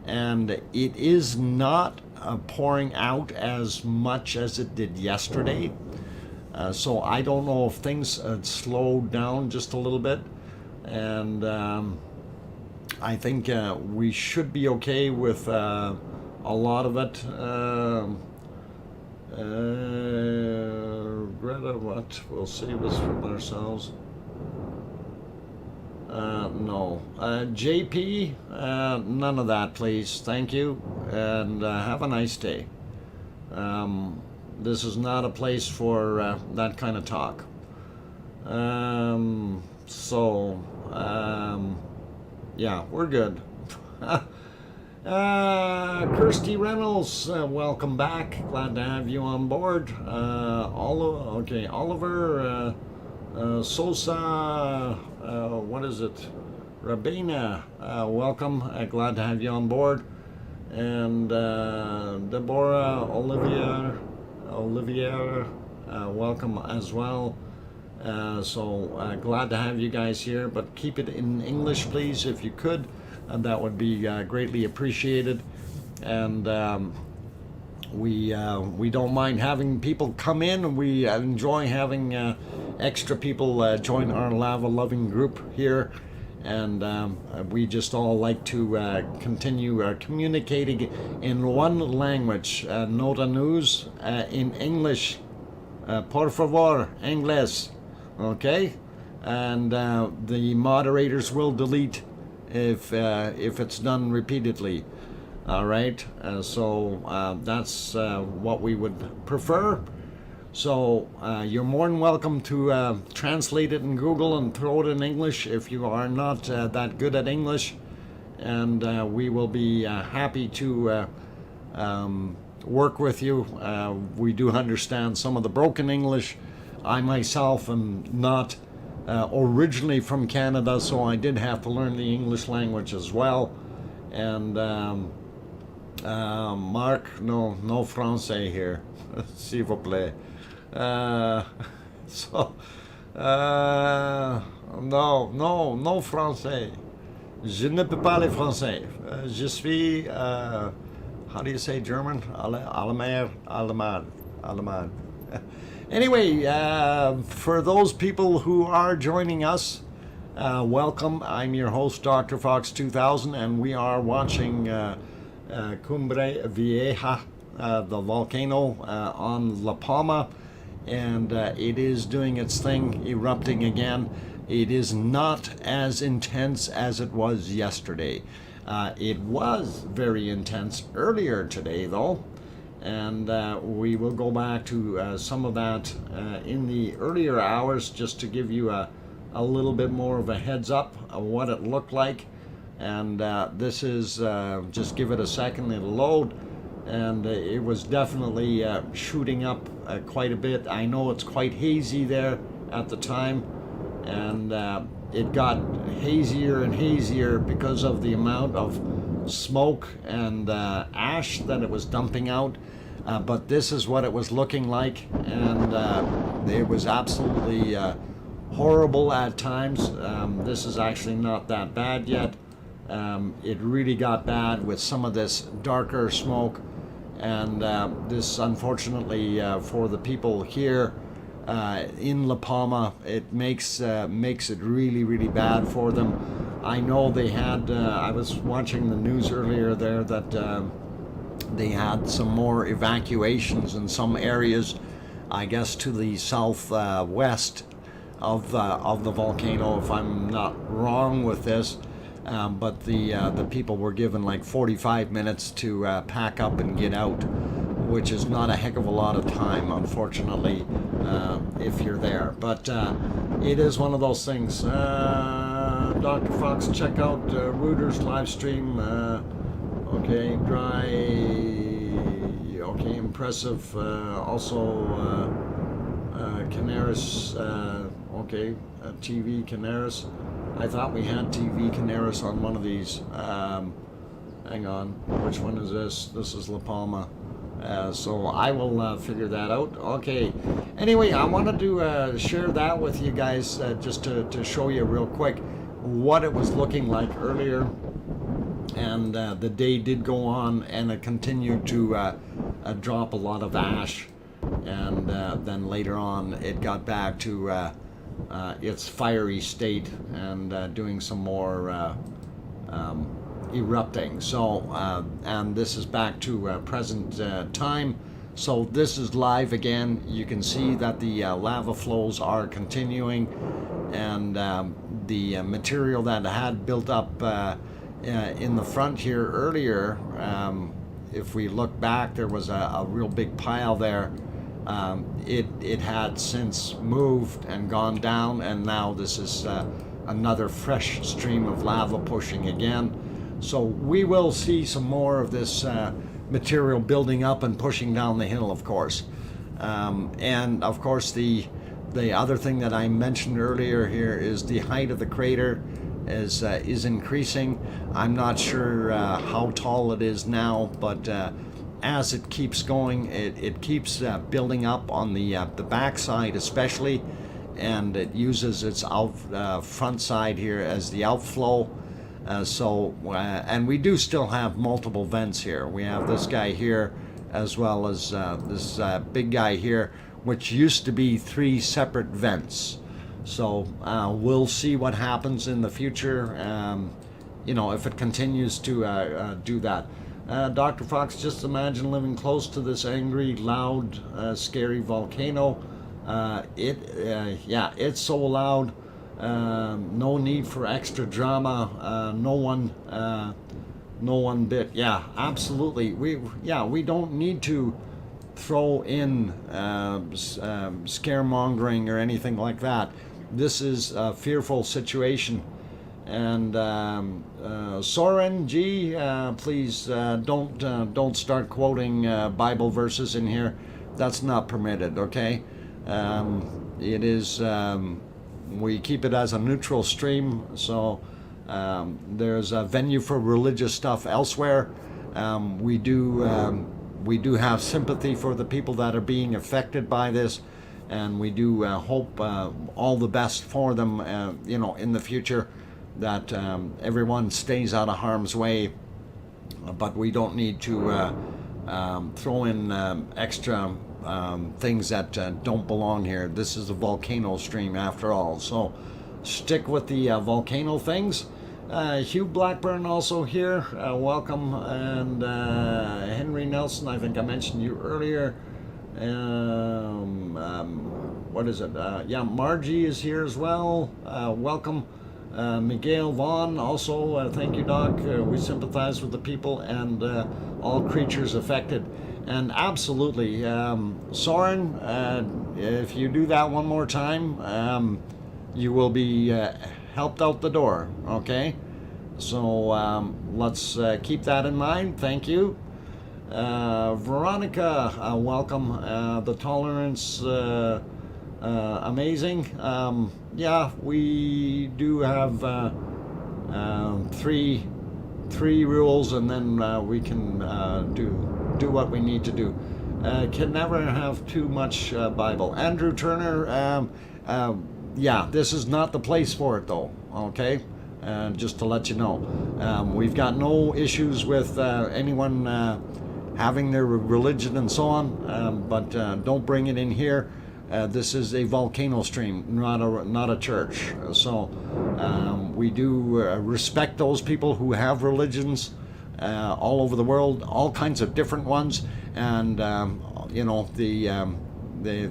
and it is not pouring out as much as it did yesterday. So I don't know if things slowed down just a little bit, and I think we should be okay with a lot of it. Greta, what? We'll save this from ourselves. No. JP, none of that, please. Thank you, and have a nice day. This is not a place for that kind of talk. So, yeah, we're good. Kirsty Reynolds, welcome back. Glad to have you on board. Oliver Sosa, what is it? Rabina, welcome. Glad to have you on board. And Deborah Olivier, welcome as well. So glad to have you guys here, but keep it in English, please, if you could. That would be greatly appreciated. And we don't mind having people come in. We enjoy having extra people join our lava-loving group here. And we just all like to continue communicating in one language. Nota news in English. Por favor, inglés. Okay? And the moderators will delete if it's done repeatedly. All right? So that's what we would prefer. So you're more than welcome to translate it in Google and throw it in English if you are not that good at English. And we will be happy to work with you. We do understand some of the broken English. I myself am not originally from Canada, so I did have to learn the English language as well. And Mark, no français here, s'il vous plaît. So, no français. Je ne peux pas le français. Je suis, how do you say German? Allemand. Anyway, for those people who are joining us, welcome. I'm your host, DrFox2000, and we are watching Cumbre Vieja, the volcano on La Palma, and it is doing its thing, erupting again. It is not as intense as it was yesterday. It was very intense earlier today, though, and we will go back to some of that in the earlier hours just to give you a little bit more of a heads up of what it looked like. And this is, just give it a second, it'll load. And it was definitely shooting up quite a bit. I know it's quite hazy there at the time, and it got hazier and hazier because of the amount of smoke and ash that it was dumping out. But this is what it was looking like, and it was absolutely horrible at times. This is actually not that bad yet. It really got bad with some of this darker smoke, and this, unfortunately, for the people here in La Palma, it makes it really, really bad for them. I know they had, I was watching the news earlier there that they had some more evacuations in some areas, I guess to the southwest of the volcano, if I'm not wrong with this. But the people were given like 45 minutes to pack up and get out, which is not a heck of a lot of time, unfortunately, if you're there. But it is one of those things. Dr. Fox, check out Reuters live stream. Okay, dry. Okay, impressive. Also, Canarias. Okay, TV Canarias. I thought we had TV Canarias on one of these. Hang on, which one is this? This is La Palma. So I will figure that out. Okay. Anyway, I wanted to share that with you guys just to show you real quick what it was looking like earlier. And the day did go on, and it continued to drop a lot of ash. And then later on, it got back to its fiery state and doing some more erupting. So, and this is back to present time. So this is live again. You can see that the lava flows are continuing, and the material that had built up in the front here earlier, if we look back, there was a real big pile there. It had since moved and gone down, and now this is another fresh stream of lava pushing again. So we will see some more of this material building up and pushing down the hill, of course. And of course the other thing that I mentioned earlier here is the height of the crater is increasing. I'm not sure how tall it is now, but as it keeps going, it keeps building up on the backside especially, and it uses its front side here as the outflow. And we do still have multiple vents here. We have this guy here, as well as this big guy here, which used to be 3 separate vents. So we'll see what happens in the future, you know, if it continues to do that. Dr. Fox, just imagine living close to this angry, loud, scary volcano. Yeah, it's so loud. No need for extra drama. No one bit. Yeah, absolutely. We don't need to throw in scaremongering or anything like that. This is a fearful situation. And Soren G, please don't start quoting Bible verses in here. That's not permitted. Okay, it is. We keep it as a neutral stream, so there's a venue for religious stuff elsewhere. We do have sympathy for the people that are being affected by this, and we do hope all the best for them. In the future, that everyone stays out of harm's way. But we don't need to throw in extra things that don't belong here. This is a volcano stream after all, so stick with the volcano things. Hugh Blackburn also here, welcome, and Henry Nelson, I think I mentioned you earlier. What is it? Yeah, Margie is here as well, welcome. Miguel Vaughn also, thank you, Doc. We sympathize with the people and all creatures affected. And absolutely, Soren, if you do that one more time, you will be helped out the door, okay? So let's keep that in mind. Thank you. Veronica, welcome. The tolerance, amazing. Yeah, we do have three rules, and then we can do what we need to do. Can never have too much Bible. Andrew Turner, yeah, this is not the place for it though, okay? Just to let you know. We've got no issues with anyone having their religion and so on, but don't bring it in here. This is a volcano stream, not a church. So we do respect those people who have religions all over the world, all kinds of different ones, and the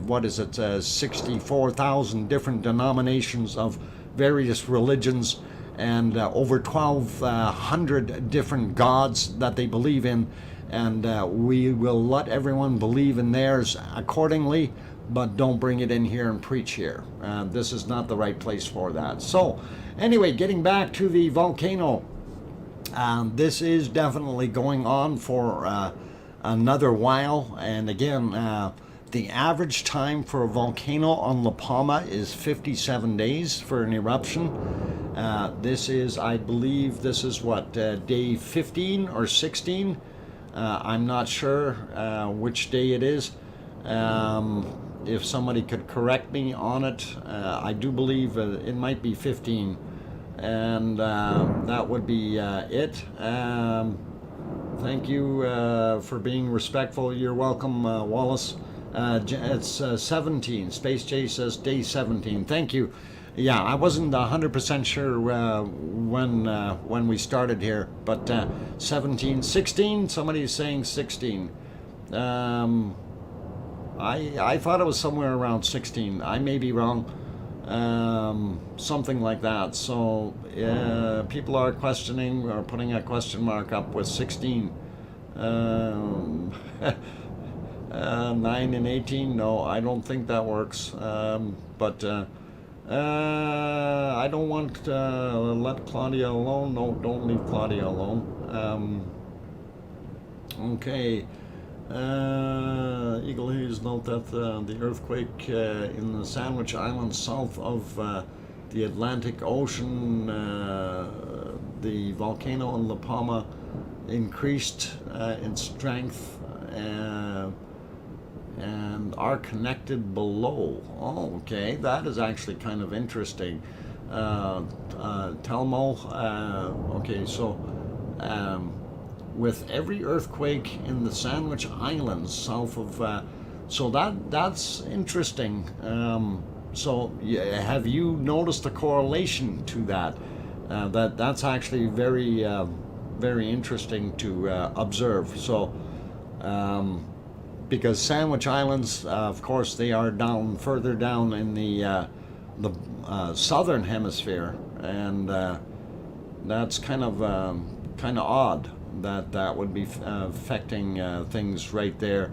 what is it? 64,000 different denominations of various religions, and over 1,200 different gods that they believe in, and we will let everyone believe in theirs accordingly. But don't bring it in here and preach here. This is not the right place for that. So, anyway, getting back to the volcano, this is definitely going on for another while. And again, the average time for a volcano on La Palma is 57 days for an eruption. This is, I believe, this is what, day 15 or 16? I'm not sure which day it is. If somebody could correct me on it, I do believe it might be 15, and that would be it. Thank you for being respectful. You're welcome, Wallace. It's 17. Space J says day 17. Thank you. Yeah, I wasn't 100% sure when we started here, but 17, 16. Somebody's saying 16. I thought it was somewhere around 16. I may be wrong. Something like that. So people are questioning or putting a question mark up with 16. 9 and 18. No, I don't think that works. But I don't want to let Claudia alone. No, don't leave Claudia alone. Okay. Eagle Haze note that the earthquake in the Sandwich Islands south of the Atlantic Ocean, the volcano in La Palma increased in strength and are connected below. Oh, okay, that is actually kind of interesting. Telmo, okay, so with every earthquake in the Sandwich Islands south of, so that's interesting. So have you noticed a correlation to that? That's actually very interesting to observe. So because Sandwich Islands, of course, they are down further down in the southern hemisphere, and that's kind of odd that would be affecting things right there.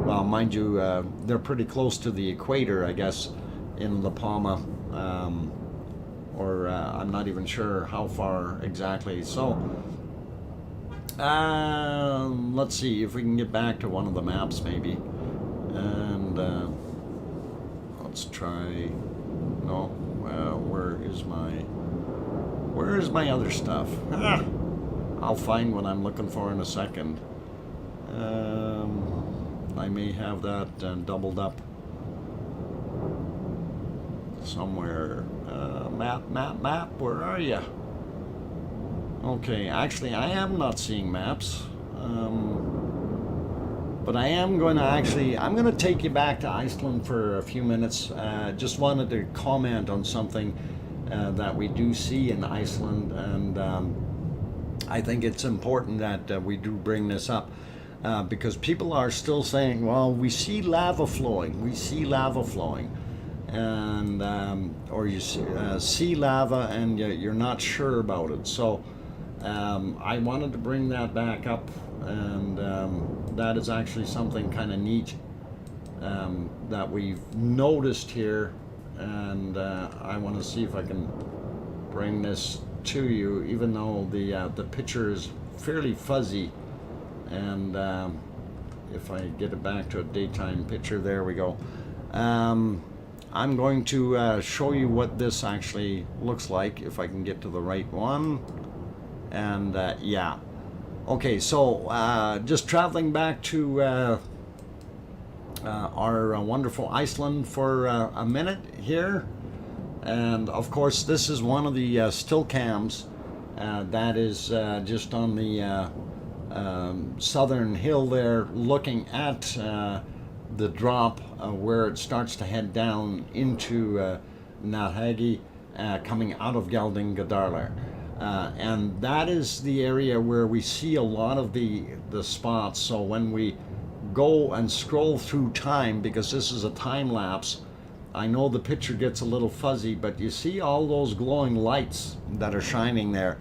Well, mind you, they're pretty close to the equator, I guess, in La Palma, or I'm not even sure how far exactly. So let's see if we can get back to one of the maps maybe, and let's try. No, where is my other stuff? I'll find what I'm looking for in a second. I may have that doubled up somewhere. Map, where are you? Okay, actually I am not seeing maps, but I am going to I'm going to take you back to Iceland for a few minutes. Just wanted to comment on something that we do see in Iceland, and I think it's important that we do bring this up, because people are still saying, well, we see lava flowing, and or you see lava and you're not sure about it. So I wanted to bring that back up, and that is actually something kind of neat that we've noticed here, and I want to see if I can bring this to you, even though the picture is fairly fuzzy, and if I get it back to a daytime picture, there we go. I'm going to show you what this actually looks like, if I can get to the right one. And yeah, okay, so just traveling back to our wonderful Iceland for a minute here, and of course this is one of the still cams that is just on the southern hill there, looking at the drop where it starts to head down into Nathagi, coming out of Geldingadarlar. And that is the area where we see a lot of the spots. So when we go and scroll through time, because this is a time lapse, I know the picture gets a little fuzzy, but you see all those glowing lights that are shining there.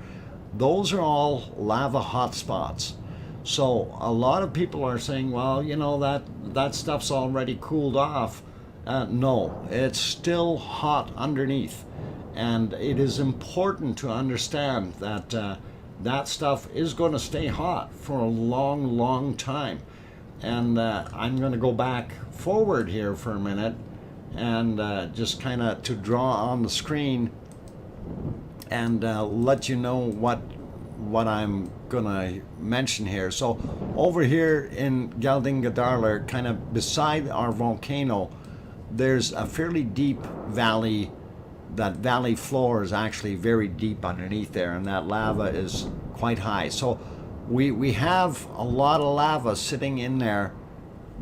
Those are all lava hotspots. So a lot of people are saying, well, you know, that stuff's already cooled off. No, it's still hot underneath. And it is important to understand that that stuff is going to stay hot for a long, long time. And I'm going to go back forward here for a minute, and just kind of to draw on the screen and let you know what I'm gonna mention here. So over here in Geldingadarlar, kind of beside our volcano, there's a fairly deep valley. That valley floor is actually very deep underneath there, and that lava is quite high. So we have a lot of lava sitting in there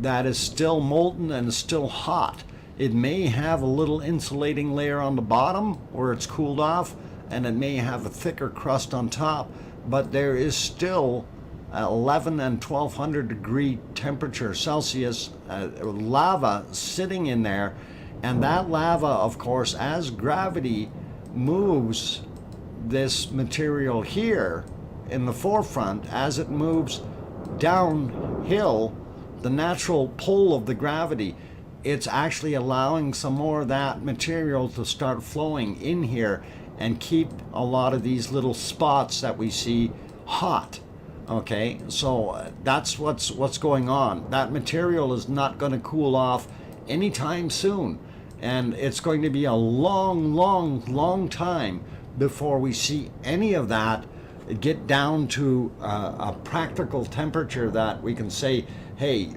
that is still molten and still hot. It may have a little insulating layer on the bottom where it's cooled off, and it may have a thicker crust on top, but there is still 11 and 1200 degree temperature Celsius lava sitting in there. And that lava, of course, as gravity moves this material here in the forefront, as it moves downhill, the natural pull of the gravity, it's actually allowing some more of that material to start flowing in here and keep a lot of these little spots that we see hot. Okay, so that's what's going on. That material is not going to cool off anytime soon, and it's going to be a long time before we see any of that get down to a practical temperature that we can say, hey,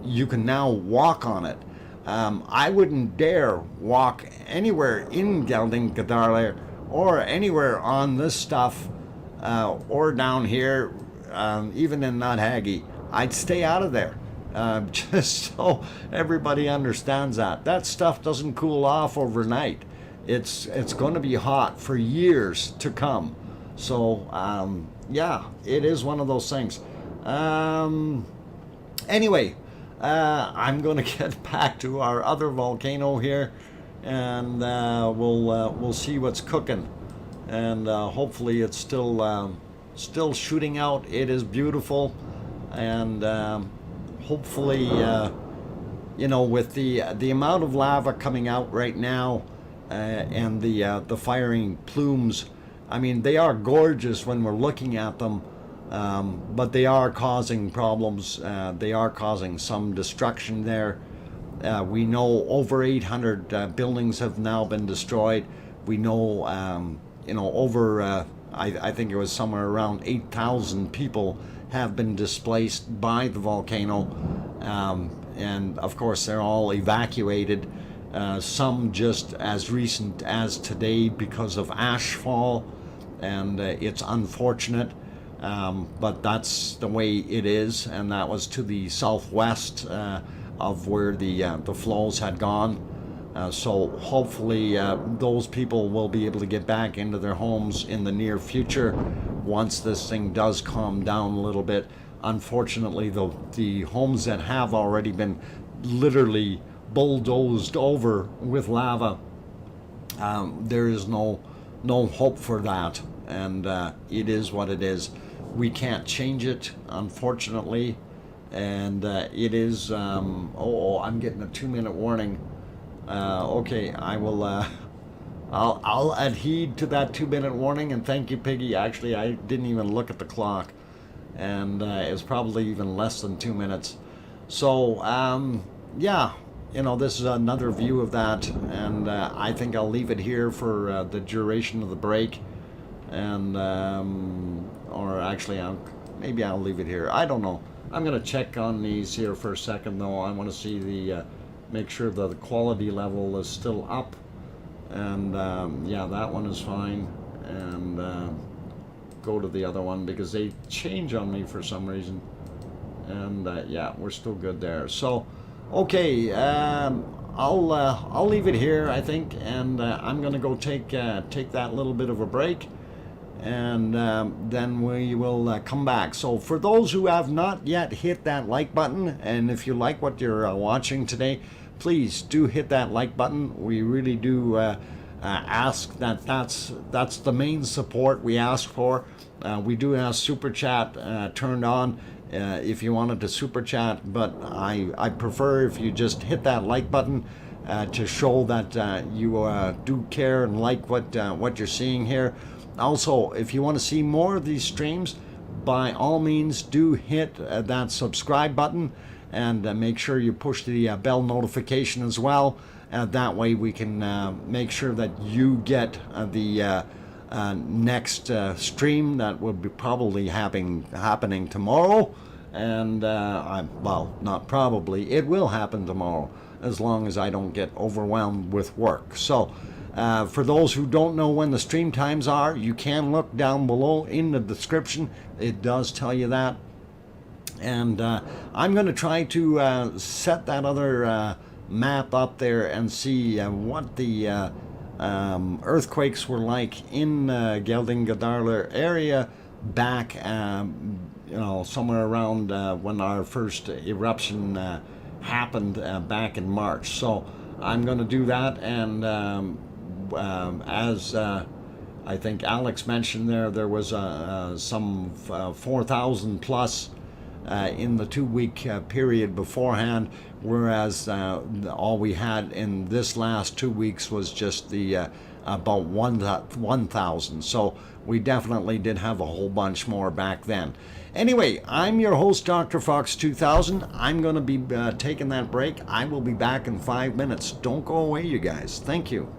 you can now walk on it. I wouldn't dare walk anywhere in Geldingadarlar or anywhere on this stuff, or down here, even in Nathagi. I'd stay out of there, just so everybody understands that. That stuff doesn't cool off overnight. It's going to be hot for years to come. So yeah, it is one of those things. Anyway, I'm going to get back to our other volcano here, and we'll see what's cooking, and hopefully it's still shooting out. It is beautiful, and hopefully you know, with the amount of lava coming out right now, and the firing plumes, I mean, they are gorgeous when we're looking at them, but they are causing problems. They are causing some destruction there. We know over 800 buildings have now been destroyed. We know, you know, over I think it was somewhere around 8,000 people have been displaced by the volcano, and of course they're all evacuated. Some just as recent as today because of ash fall, and it's unfortunate, but that's the way it is, and that was to the southwest of where the flows had gone. So hopefully those people will be able to get back into their homes in the near future once this thing does calm down a little bit. Unfortunately, the homes that have already been literally bulldozed over with lava, there is no hope for that, and it is what it is. We can't change it, unfortunately, and it is. Oh, I'm getting a 2-minute warning. Okay, I will. I'll adhere to that 2-minute warning, and thank you, Piggy. Actually, I didn't even look at the clock, and it's probably even less than 2 minutes. So, yeah, you know, this is another view of that, and I think I'll leave it here for the duration of the break, and or actually, maybe I'll leave it here. I don't know. I'm gonna check on these here for a second, though. I want to see the. Make sure that the quality level is still up, and yeah, that one is fine, and go to the other one because they change on me for some reason, and yeah, we're still good there. So okay, I'll leave it here, I think, and I'm gonna go take that little bit of a break, and then we will come back. So for those who have not yet hit that like button, and if you like what you're watching today, please do hit that like button. We really do ask that. That's the main support we ask for. We do have super chat turned on if you wanted to super chat, but I prefer if you just hit that like button to show that you do care and like what you're seeing here. Also, if you want to see more of these streams, by all means do hit that subscribe button, and make sure you push the bell notification as well. That way we can make sure that you get the next stream that will be probably happening tomorrow. And well, not probably, it will happen tomorrow, as long as I don't get overwhelmed with work. So for those who don't know when the stream times are, you can look down below in the description. It does tell you that. And I'm going to try to set that other map up there and see what the earthquakes were like in Geldingadalur area back, you know, somewhere around when our first eruption happened back in March. So I'm going to do that, and as I think Alex mentioned there was some 4,000 plus in the 2-week period beforehand, whereas all we had in this last 2 weeks was just the about 1,000. So we definitely did have a whole bunch more back then. Anyway, I'm your host, DrFox2000. I'm going to be taking that break. I will be back in 5 minutes. Don't go away, you guys. Thank you.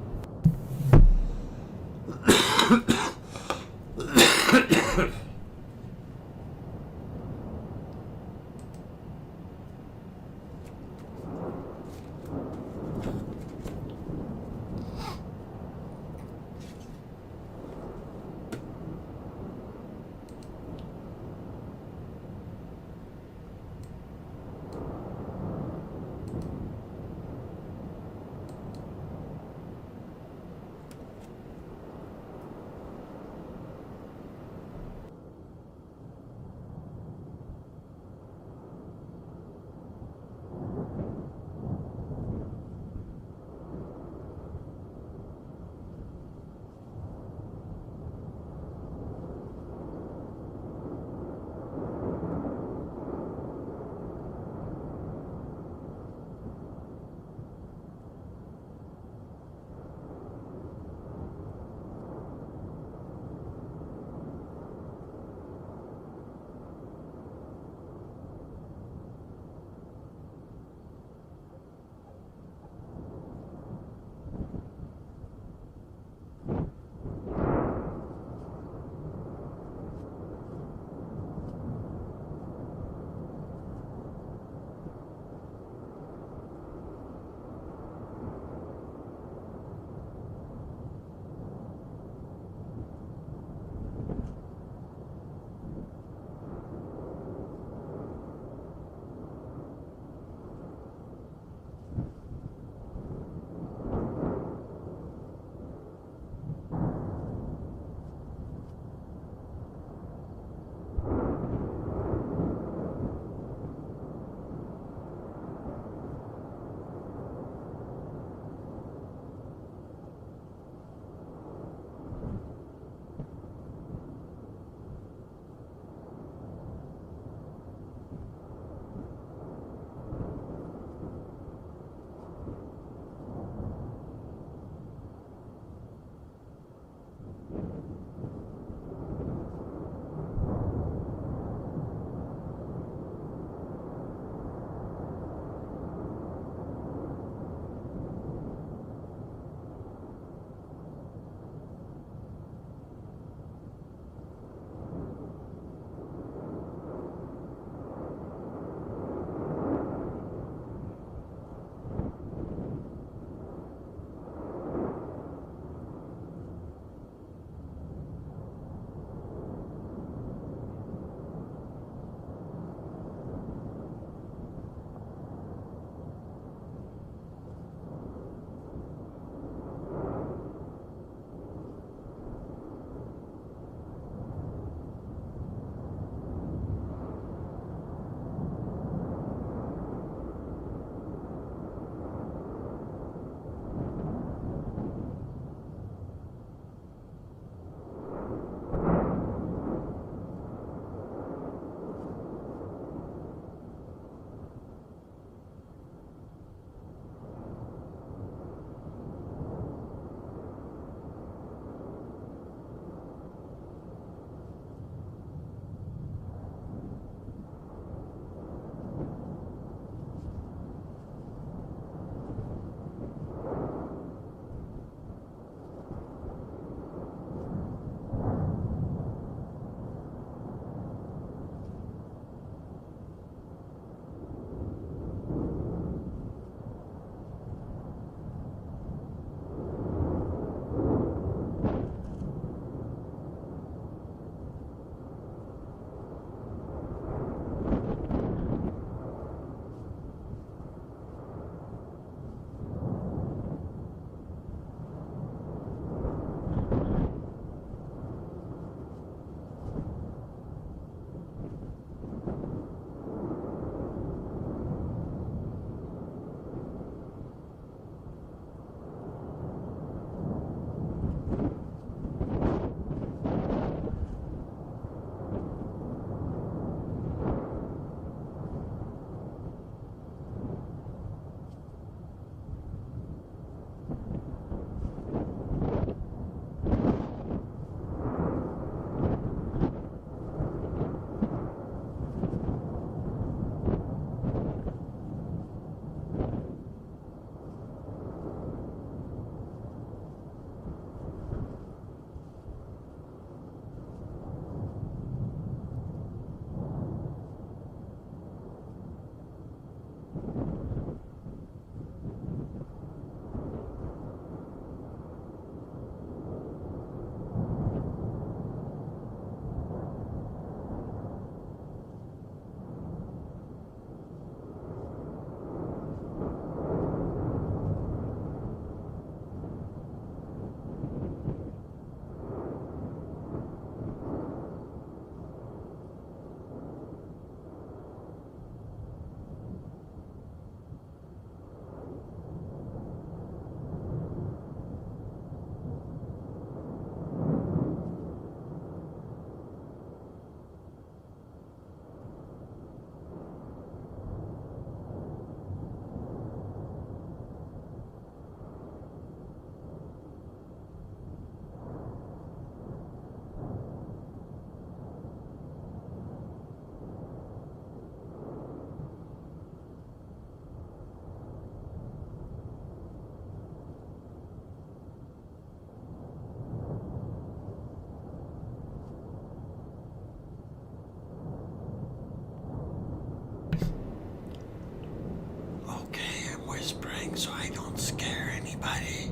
So I don't scare anybody.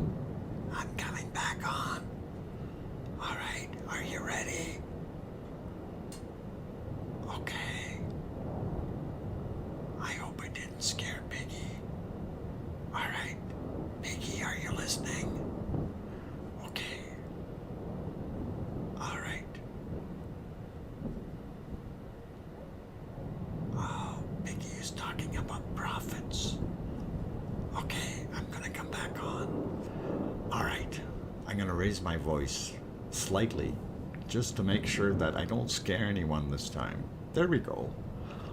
I'm coming back on. All right, are you ready? Okay. I hope I didn't scare Piggy. All right, Piggy, are you listening? Okay. All right. Oh, Piggy is talking about prophets. Okay, I'm gonna come back on. All right, I'm gonna raise my voice slightly just to make sure that I don't scare anyone this time. There we go.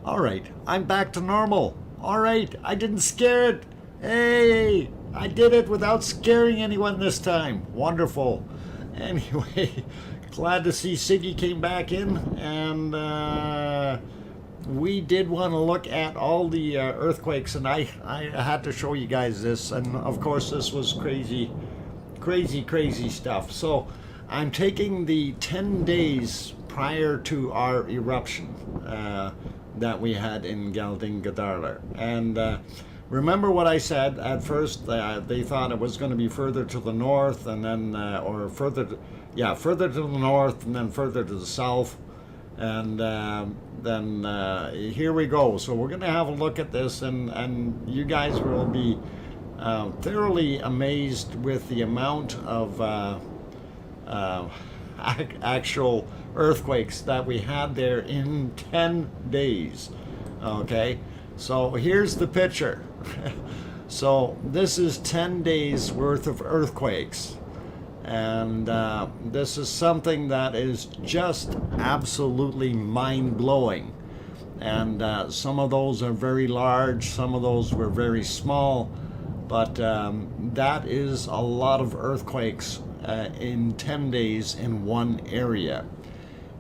All right, I'm back to normal. All right, I didn't scare it. Hey, I did it without scaring anyone this time. Wonderful. Anyway, glad to see Siggy came back in, and we did want to look at all the earthquakes, and I had to show you guys this, and of course this was crazy stuff. So I'm taking the 10 days prior to our eruption that we had in Geldingadalur, and remember what I said at first. They thought it was going to be further to the north, and then or further to the north, and then further to the south. And then here we go. So we're going to have a look at this, and you guys will be thoroughly amazed with the amount of actual earthquakes that we had there in 10 days. Okay, so here's the picture. So this is 10 days worth of earthquakes. And this is something that is just absolutely mind-blowing. And some of those are very large, some of those were very small, but that is a lot of earthquakes in 10 days in one area.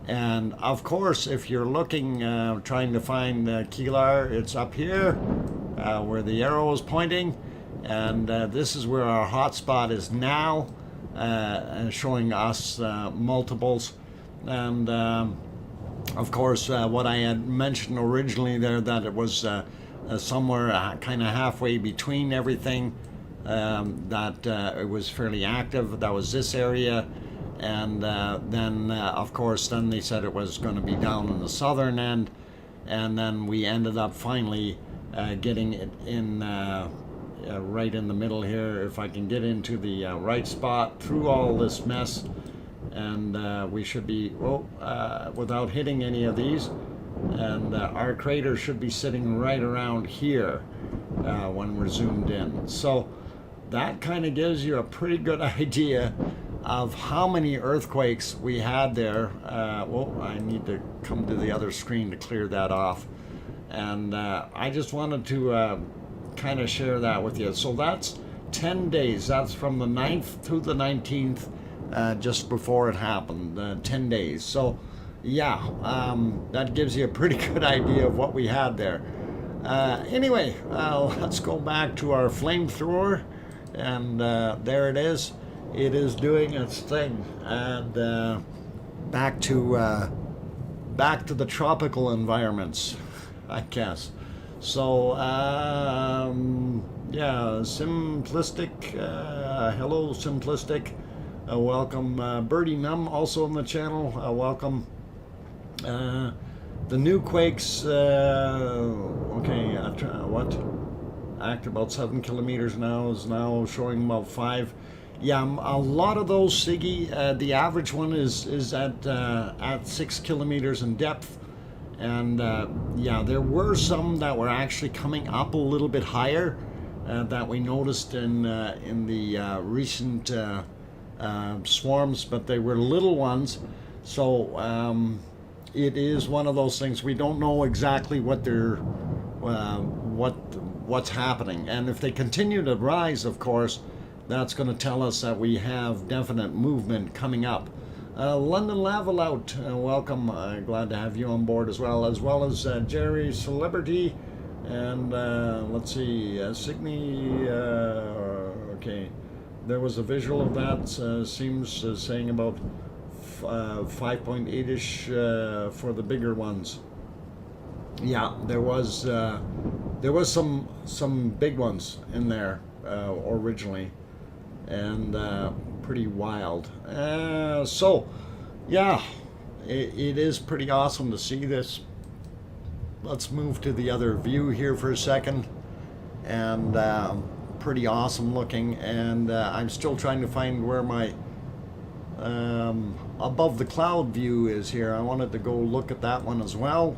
And of course, if you're looking, trying to find Kilauea, it's up here where the arrow is pointing, and this is where our hotspot is now. Showing us multiples, and of course what I had mentioned originally there, that it was somewhere kind of halfway between everything, that it was fairly active. That was this area, and then of course then they said it was going to be down in the southern end, and then we ended up finally getting it in right in the middle here, if I can get into the right spot through all this mess, and we should be without hitting any of these, and our crater should be sitting right around here when we're zoomed in. So that kind of gives you a pretty good idea of how many earthquakes we had there. Well, I need to come to the other screen to clear that off. And I just wanted to kind of share that with you. So that's 10 days. That's from the 9th to the 19th, just before it happened, 10 days. So yeah, that gives you a pretty good idea of what we had there. Anyway, let's go back to our flamethrower, and there it is. It is doing its thing, and back to the tropical environments, I guess. So yeah, simplistic. Hello, simplistic. Welcome, Birdie Num, also on the channel. Welcome. The new quakes. Okay, what? Act about 7 kilometers now is now showing about 5. Yeah, a lot of those, Siggy, the average one is at 6 kilometers in depth, and yeah, there were some that were actually coming up a little bit higher that we noticed in the recent swarms, but they were little ones. So it is one of those things. We don't know exactly what they're what's happening, and if they continue to rise, of course, that's going to tell us that we have definite movement coming up. London Lavalout, welcome. Glad to have you on board as well as Jerry Celebrity, and let's see, Signy. Okay, there was a visual of that. Seems saying about 5.8ish for the bigger ones. Yeah, there was some big ones in there originally, and pretty wild. So yeah, it is pretty awesome to see this. Let's move to the other view here for a second, and pretty awesome looking, and I'm still trying to find where my above the cloud view is here. I wanted to go look at that one as well.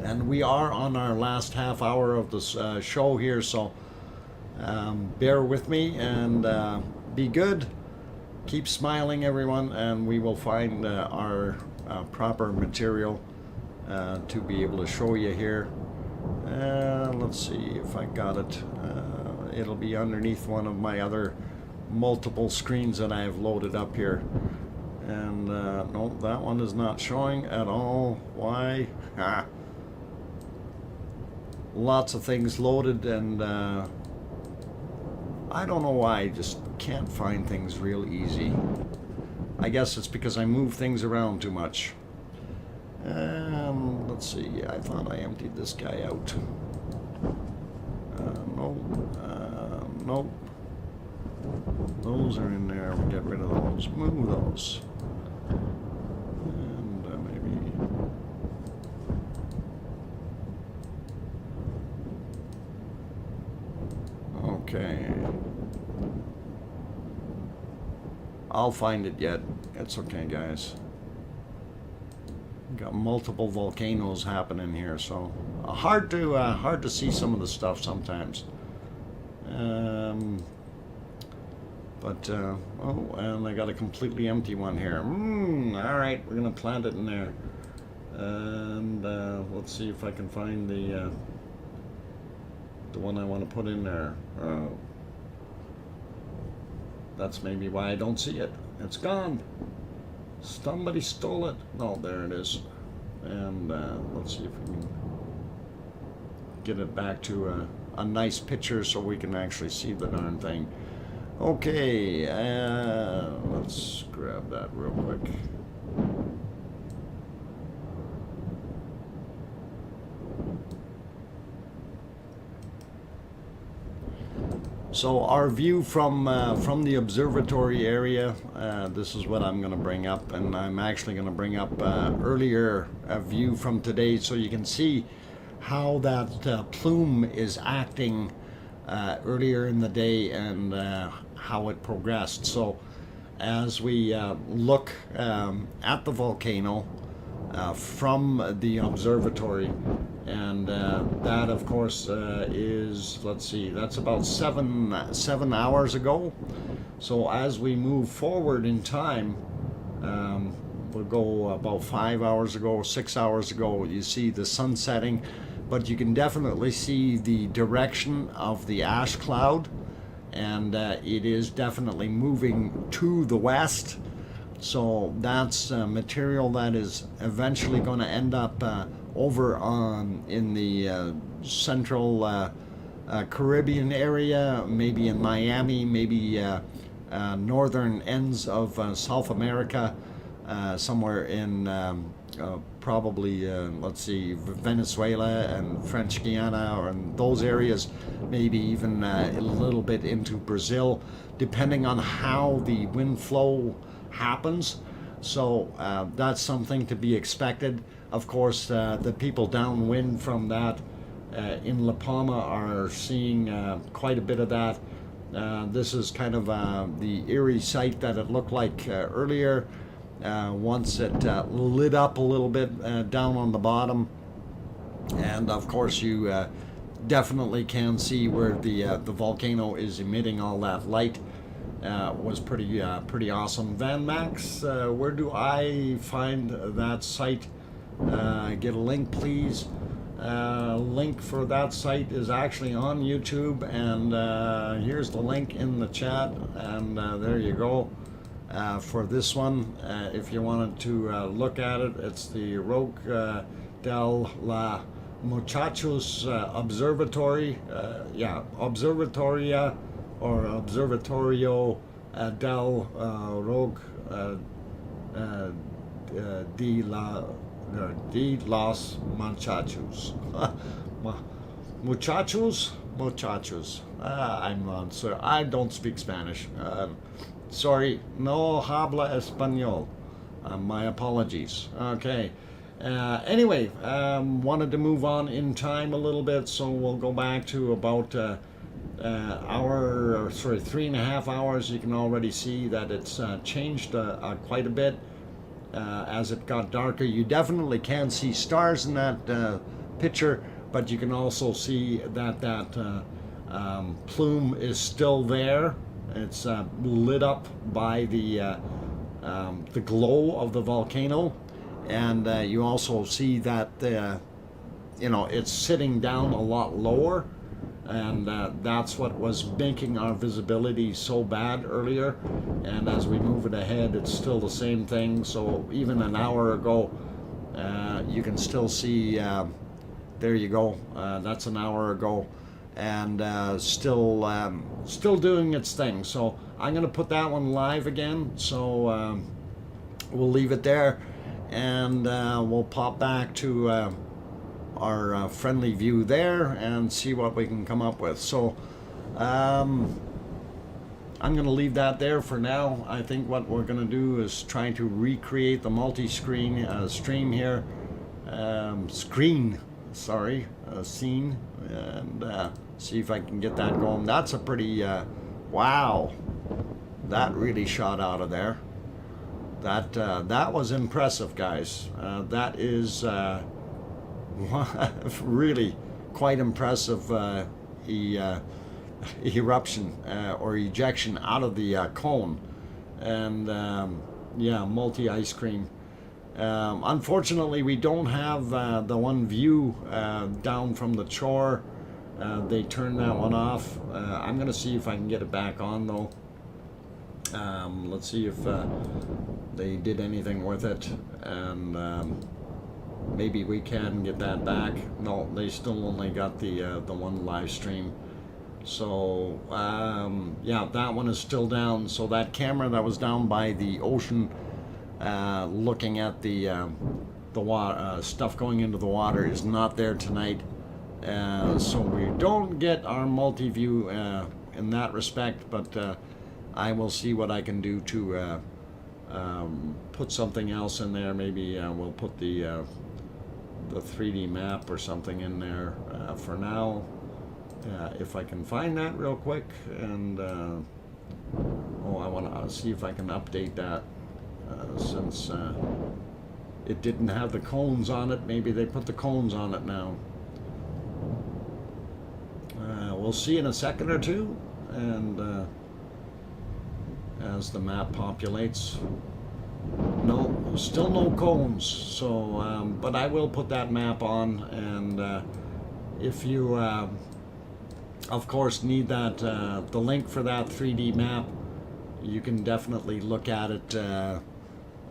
And we are on our last half hour of this show here, so bear with me, and be good. Keep smiling, everyone, and we will find our proper material to be able to show you here. Let's see if I got it. It'll be underneath one of my other multiple screens that I have loaded up here. And no, that one is not showing at all. Why? Lots of things loaded, and I don't know why, I just can't find things real easy. I guess it's because I move things around too much. Let's see, I thought I emptied this guy out. Nope. Those are in there, we'll get rid of those, move those. And maybe... Okay. I'll find it yet. It's okay, guys. Got multiple volcanoes happening here, so hard to see some of the stuff sometimes. But oh, and I got a completely empty one here. All right, we're gonna plant it in there, and let's see if I can find the one I want to put in there. That's maybe why I don't see it. It's gone. Somebody stole it. No, there it is. And let's see if we can get it back to a nice picture so we can actually see the darn thing. Okay, let's grab that real quick. So our view from the observatory area, this is what I'm going to bring up, and I'm actually going to bring up earlier a view from today, so you can see how that plume is acting earlier in the day, and how it progressed. So as we look at the volcano from the observatory, and that of course is, let's see, that's about seven hours ago. So as we move forward in time, we'll go about 5 hours ago, 6 hours ago, you see the sun setting, but you can definitely see the direction of the ash cloud, and it is definitely moving to the west. So that's material that is eventually going to end up over on in the central Caribbean area, maybe in Miami, maybe northern ends of South America, somewhere in probably, let's see, Venezuela and French Guiana, or in those areas, maybe even a little bit into Brazil, depending on how the wind flow happens. So that's something to be expected. Of course, the people downwind from that in La Palma are seeing quite a bit of that. This is kind of the eerie site that it looked like earlier. Once it lit up a little bit down on the bottom, and of course you definitely can see where the volcano is emitting all that light. Was pretty awesome. Van Max, where do I find that site? Get a link, please. Link for that site is actually on YouTube, and here's the link in the chat, and there you go. For this one, if you wanted to look at it, it's the Roque del la Muchachos Observatory, Observatoria, or Observatorio del Roque de los Muchachos. Muchachos. I'm not sure. I don't speak Spanish. Sorry, no habla español. My apologies. Okay. Anyway, wanted to move on in time a little bit, so we'll go back to about 3.5 hours. You can already see that it's changed quite a bit as it got darker. You definitely can see stars in that picture, but you can also see that plume is still there. It's lit up by the glow of the volcano, and you also see that it's sitting down a lot lower, and that's what was making our visibility so bad earlier. And as we move it ahead, it's still the same thing. So even an hour ago, you can still see. There you go. That's an hour ago. And still doing its thing. So I'm going to put that one live again. So we'll leave it there, and we'll pop back to our friendly view there and see what we can come up with. So I'm going to leave that there for now. I think what we're going to do is try to recreate the multi-screen stream here. Scene, and see if I can get that going. That's a pretty wow, that really shot out of there. That was impressive, guys. That is really quite impressive eruption or ejection out of the cone, and multi ice cream. Unfortunately, we don't have the one view down from the shore. They turned that one off. I'm going to see if I can get it back on, though. Let's see if they did anything with it, and maybe we can get that back. No, they still only got the one live stream. So that one is still down. So that camera that was down by the ocean, looking at the water, stuff going into the water, is not there tonight. So we don't get our multi-view in that respect, but I will see what I can do to put something else in there. Maybe we'll put the 3D map or something in there for now, if I can find that real quick. And I want to see if I can update that. Since it didn't have the cones on it, maybe they put the cones on it now. we'll see in a second or two, and as the map populates. No, still no cones. So, but I will put that map on, and if you, of course, need that the link for that 3D map, you can definitely look at it.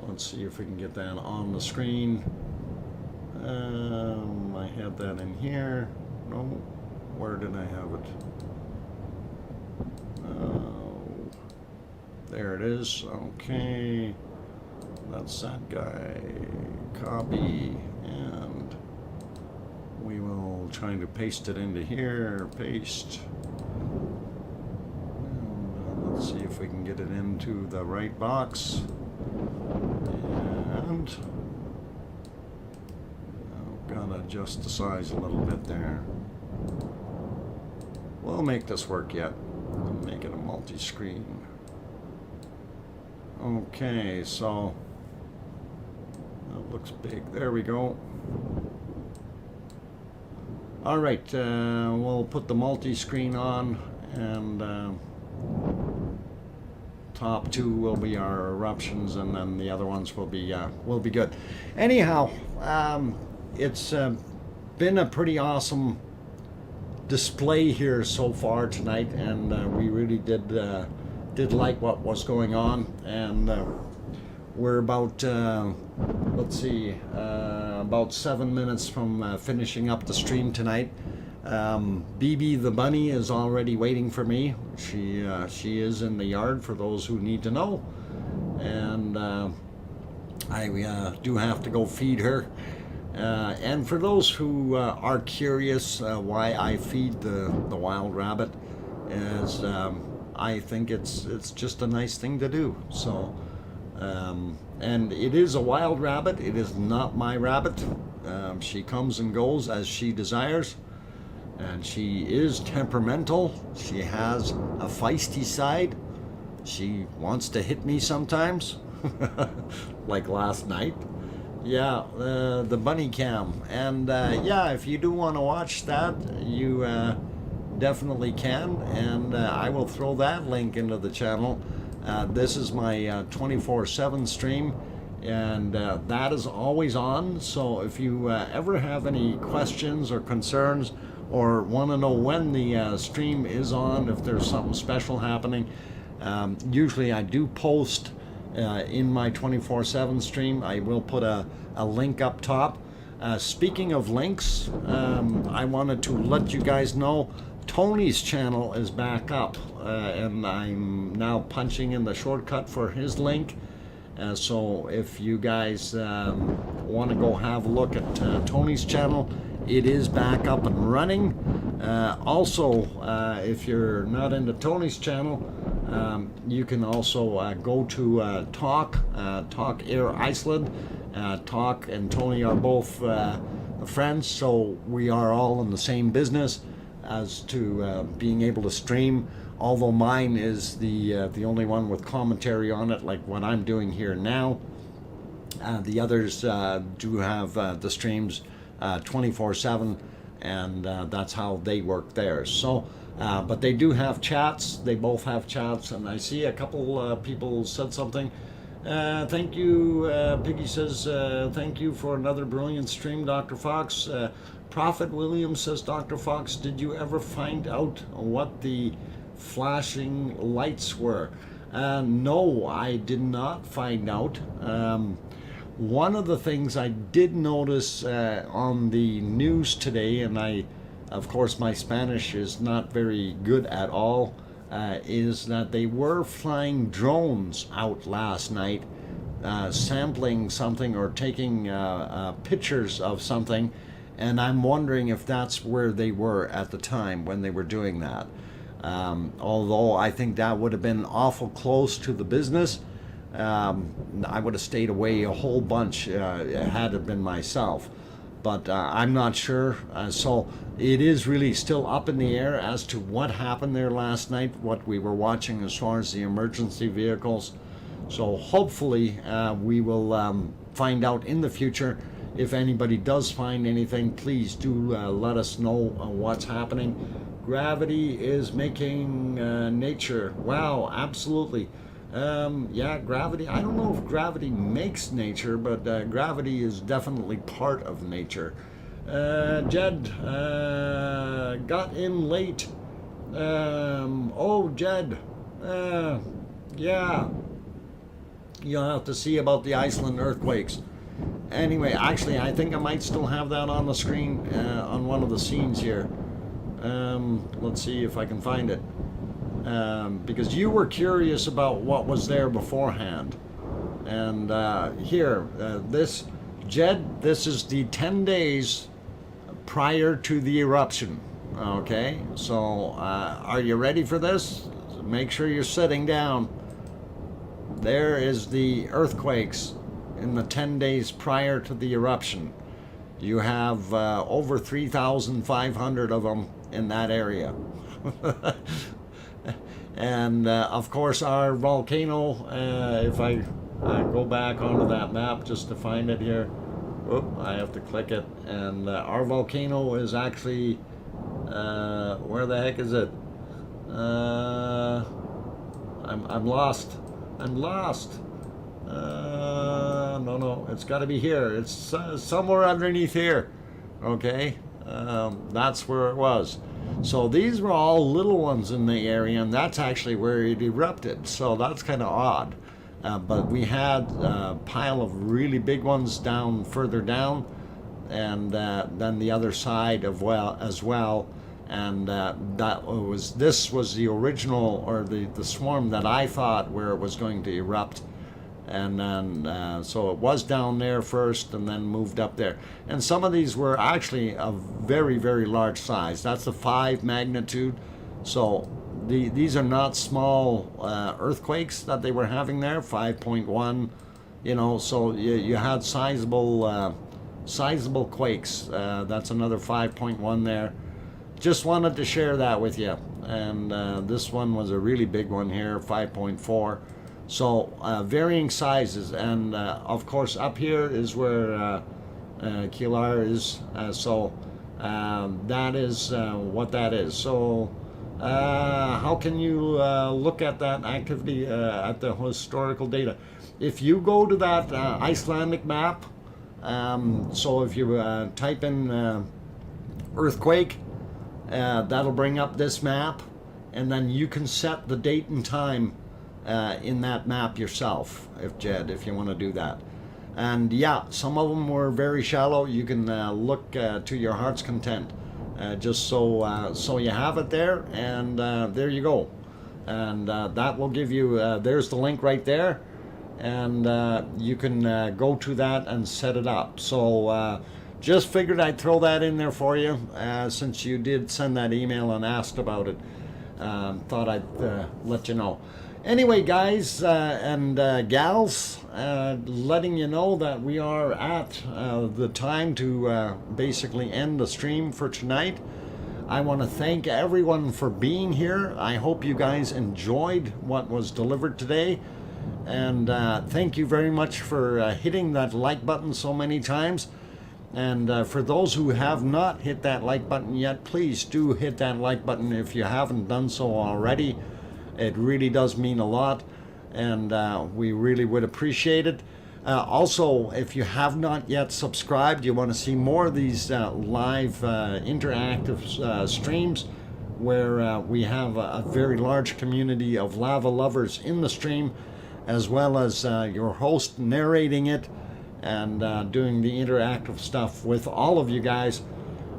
Let's see if we can get that on the screen. I had that in here. No, where did I have it? There it is. Okay, that's that guy. Copy, and we will try to paste it into here. Paste. And, let's see if we can get it into the right box. And gotta adjust the size a little bit there. We'll make this work yet. I'll make it a multi-screen. Okay, so that looks big. There we go. All right, we'll put the multi-screen on, and top two will be our eruptions, and then the other ones will be good. Anyhow, it's been a pretty awesome display here so far tonight, and we really did like what was going on, and we're about let's see, about 7 minutes from finishing up the stream tonight. BB the bunny is already waiting for me. She is in the yard, for those who need to know, and I do have to go feed her. And for those who are curious why I feed the wild rabbit, is I think it's just a nice thing to do. So, and it is a wild rabbit. It is not my rabbit. She comes and goes as she desires, and she is temperamental. She has a feisty side. She wants to hit me sometimes, like last night. Yeah, the bunny cam, and yeah, if you do want to watch that, you definitely can, and I will throw that link into the channel. This is my 24/7 stream, and that is always on. So if you ever have any questions or concerns, or want to know when the stream is on, if there's something special happening, usually I do post in my 24/7 stream. I will put a link up top. Speaking of links, I wanted to let you guys know Tony's channel is back up, and I'm now punching in the shortcut for his link. So if you guys want to go have a look at Tony's channel, it is back up and running. Also, if you're not into Tony's channel, you can also go to Talk Air Iceland. Talk and Tony are both friends, so we are all in the same business as to being able to stream. Although mine is the only one with commentary on it, like what I'm doing here now. The others do have the streams 24/7, and that's how they work theirs. So, but they do have chats. They both have chats, and I see a couple people said something. Thank you, Piggy says, thank you for another brilliant stream, Dr. Fox. Prophet Williams says, Dr. Fox, did you ever find out what the flashing lights were? No, I did not find out. One of the things I did notice on the news today, and of course my Spanish is not very good at all, is that they were flying drones out last night, sampling something or taking pictures of something, and I'm wondering if that's where they were at the time when they were doing that. Although I think that would have been awful close to the business. I would have stayed away a whole bunch had it been myself, but I'm not sure. So it is really still up in the air as to what happened there last night, what we were watching as far as the emergency vehicles. So hopefully we will find out in the future. If anybody does find anything, please do let us know what's happening. Gravity is making nature. Wow, absolutely. Yeah, gravity. I don't know if gravity makes nature, but gravity is definitely part of nature. Jed got in late. Oh, Jed. Yeah. You'll have to see about the Iceland earthquakes. Anyway, actually, I think I might still have that on the screen on one of the scenes here. Let's see if I can find it. Because you were curious about what was there beforehand. And here, this, Jed, this is the 10 days prior to the eruption. Okay, so are you ready for this? Make sure you're sitting down. There is the earthquakes in the 10 days prior to the eruption. You have over 3,500 of them in that area. And of course our volcano, if I go back onto that map just to find it here, I have to click it, and our volcano is actually, where the heck is it? I'm lost. No, it's got to be here. It's somewhere underneath here. Okay, that's where it was. So these were all little ones in the area, and that's actually where it erupted. So that's kind of odd. But we had a pile of really big ones down further down, and then the other side as well. And this was the original, or the swarm that I thought where it was going to erupt. And then so it was down there first and then moved up there. And some of these were actually of very, very large size. That's the 5 magnitude. So these are not small earthquakes that they were having there, 5.1, you know, so you had sizable quakes. That's another 5.1 there. Just wanted to share that with you. And this one was a really big one here, 5.4. So varying sizes, and of course up here is where Kilauea is. So that is what that is. So how can you look at that activity at the historical data? If you go to that Icelandic map, so if you type in earthquake, that'll bring up this map, and then you can set the date and time in that map yourself, if you want to do that. And yeah, some of them were very shallow. You can look to your heart's content, just so you have it there, and there you go. And that will give you, there's the link right there, and you can go to that and set it up. So just figured I'd throw that in there for you, since you did send that email and asked about it. Thought I'd let you know. Anyway, guys and gals, letting you know that we are at the time to basically end the stream for tonight. I want to thank everyone for being here. I hope you guys enjoyed what was delivered today. And thank you very much for hitting that like button so many times. And for those who have not hit that like button yet, please do hit that like button if you haven't done so already. It really does mean a lot, and we really would appreciate it. Also, if you have not yet subscribed, you want to see more of these live interactive streams where we have a very large community of lava lovers in the stream, as well as your host narrating it and doing the interactive stuff with all of you guys.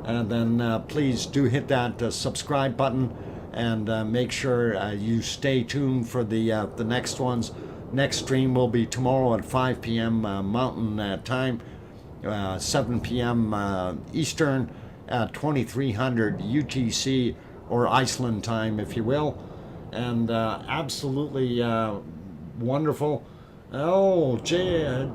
And then please do hit that subscribe button, and make sure you stay tuned for the next ones. Next stream will be tomorrow at 5 p.m. Mountain Time, 7 p.m. Eastern, 2300 UTC, or Iceland Time, if you will. And absolutely wonderful. Oh, Jed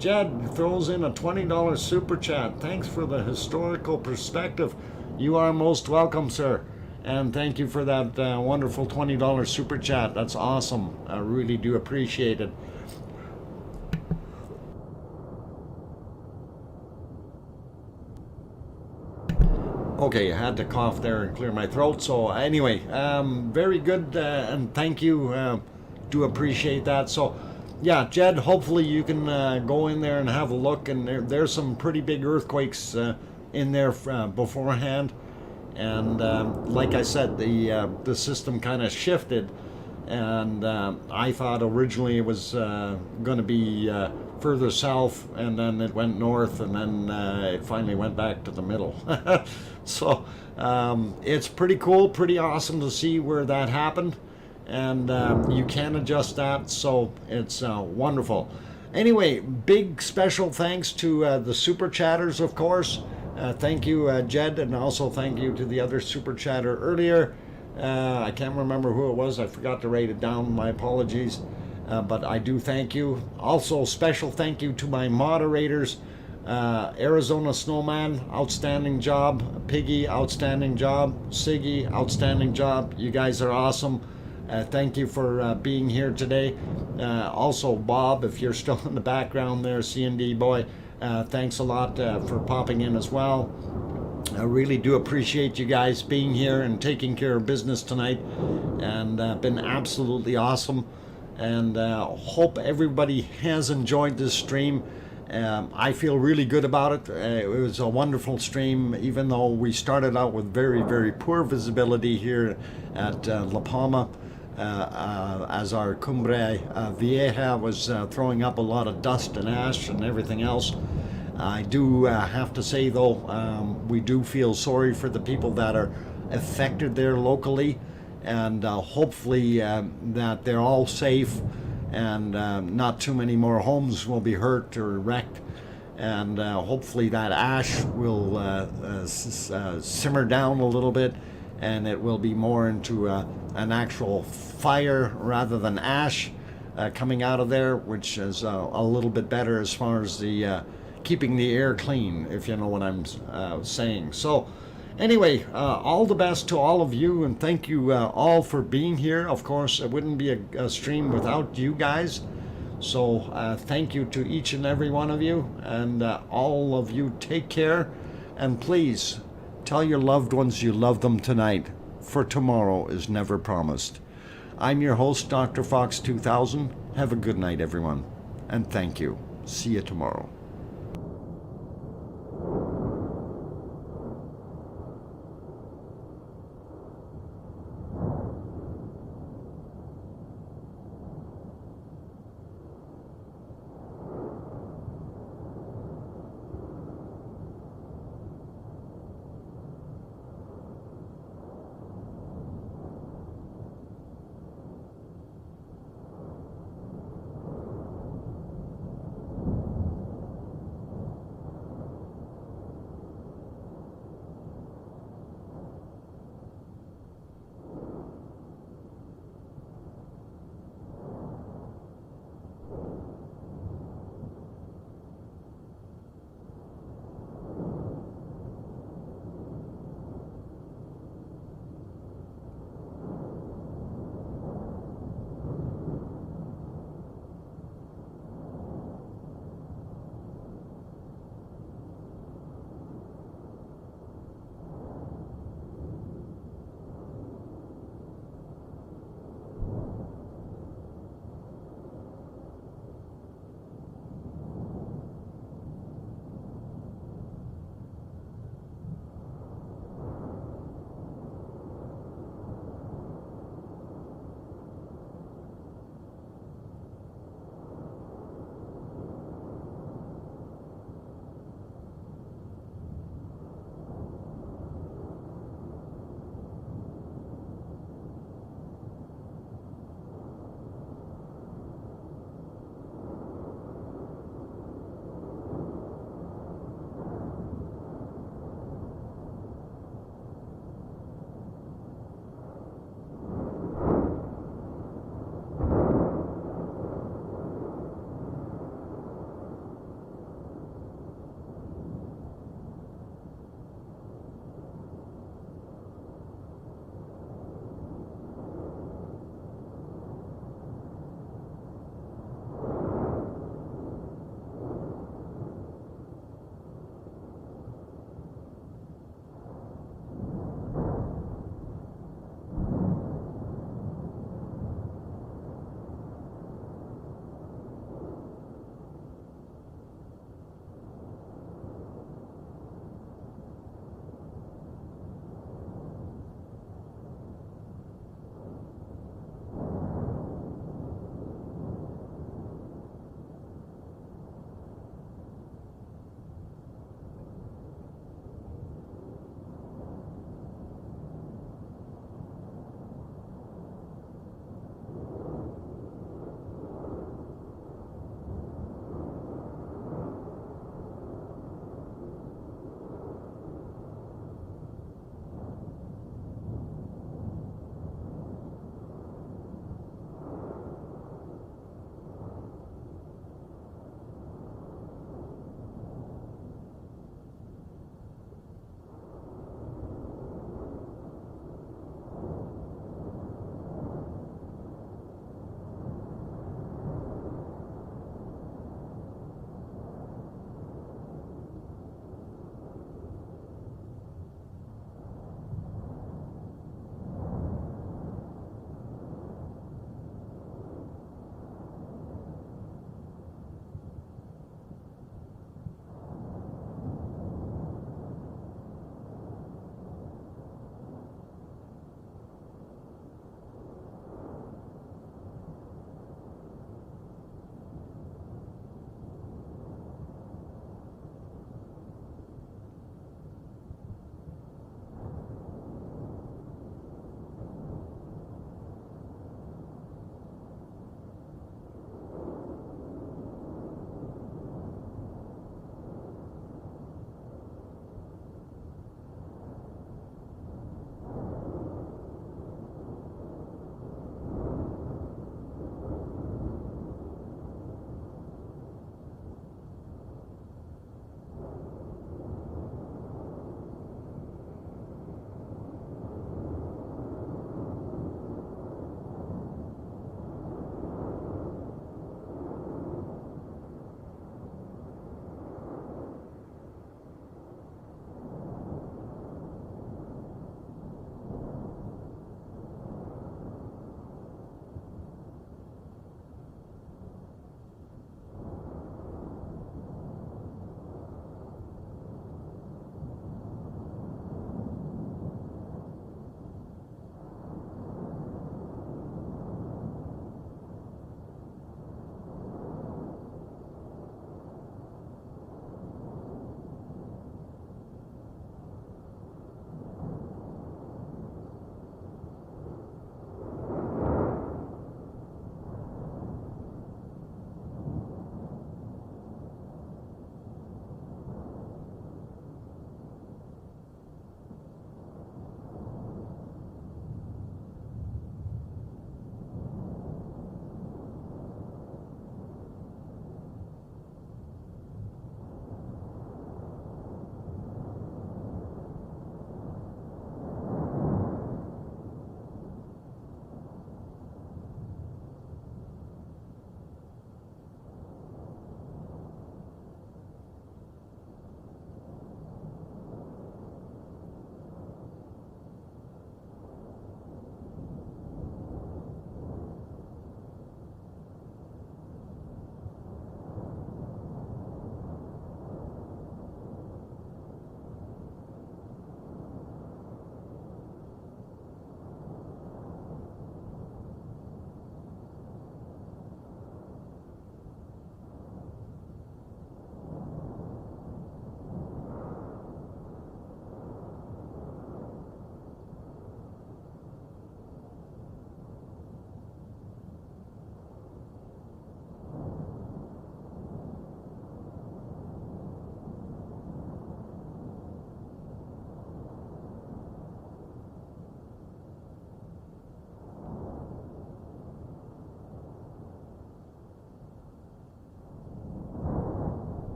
throws in a $20 super chat. Thanks for the historical perspective. You are most welcome, sir. And thank you for that wonderful $20 super chat. That's awesome. I really do appreciate it. Okay, I had to cough there and clear my throat. So anyway, very good, and thank you. Do appreciate that. So yeah, Jed, hopefully you can go in there and have a look. And there's some pretty big earthquakes in there beforehand. And like I said, the system kind of shifted. And I thought originally it was going to be further south, and then it went north, and then it finally went back to the middle. So it's pretty cool, pretty awesome to see where that happened, and you can adjust that, so it's wonderful. Anyway, big special thanks to the super chatters, of course. Thank you, Jed, and also thank you to the other super chatter earlier. I can't remember who it was. I forgot to write it down. My apologies. But I do thank you. Also, special thank you to my moderators. Arizona Snowman, outstanding job. Piggy, outstanding job. Siggy, outstanding job. You guys are awesome. Thank you for being here today. Also, Bob, if you're still in the background there, C&D boy, thanks a lot for popping in as well. I really do appreciate you guys being here and taking care of business tonight, and been absolutely awesome, and hope everybody has enjoyed this stream. I feel really good about it. It was a wonderful stream, even though we started out with very, very poor visibility here at La Palma, as our Cumbre Vieja was throwing up a lot of dust and ash and everything else. I do have to say, though, we do feel sorry for the people that are affected there locally, and hopefully that they're all safe, and not too many more homes will be hurt or wrecked, and hopefully that ash will simmer down a little bit, and it will be more into an actual fire rather than ash coming out of there, which is a little bit better as far as the keeping the air clean, if you know what I'm saying. So anyway, all the best to all of you, and thank you all for being here. Of course, it wouldn't be a stream without you guys. So thank you to each and every one of you, and all of you take care, and please tell your loved ones you love them tonight, for tomorrow is never promised. I'm your host, DrFox2000. Have a good night, everyone, and thank you. See you tomorrow.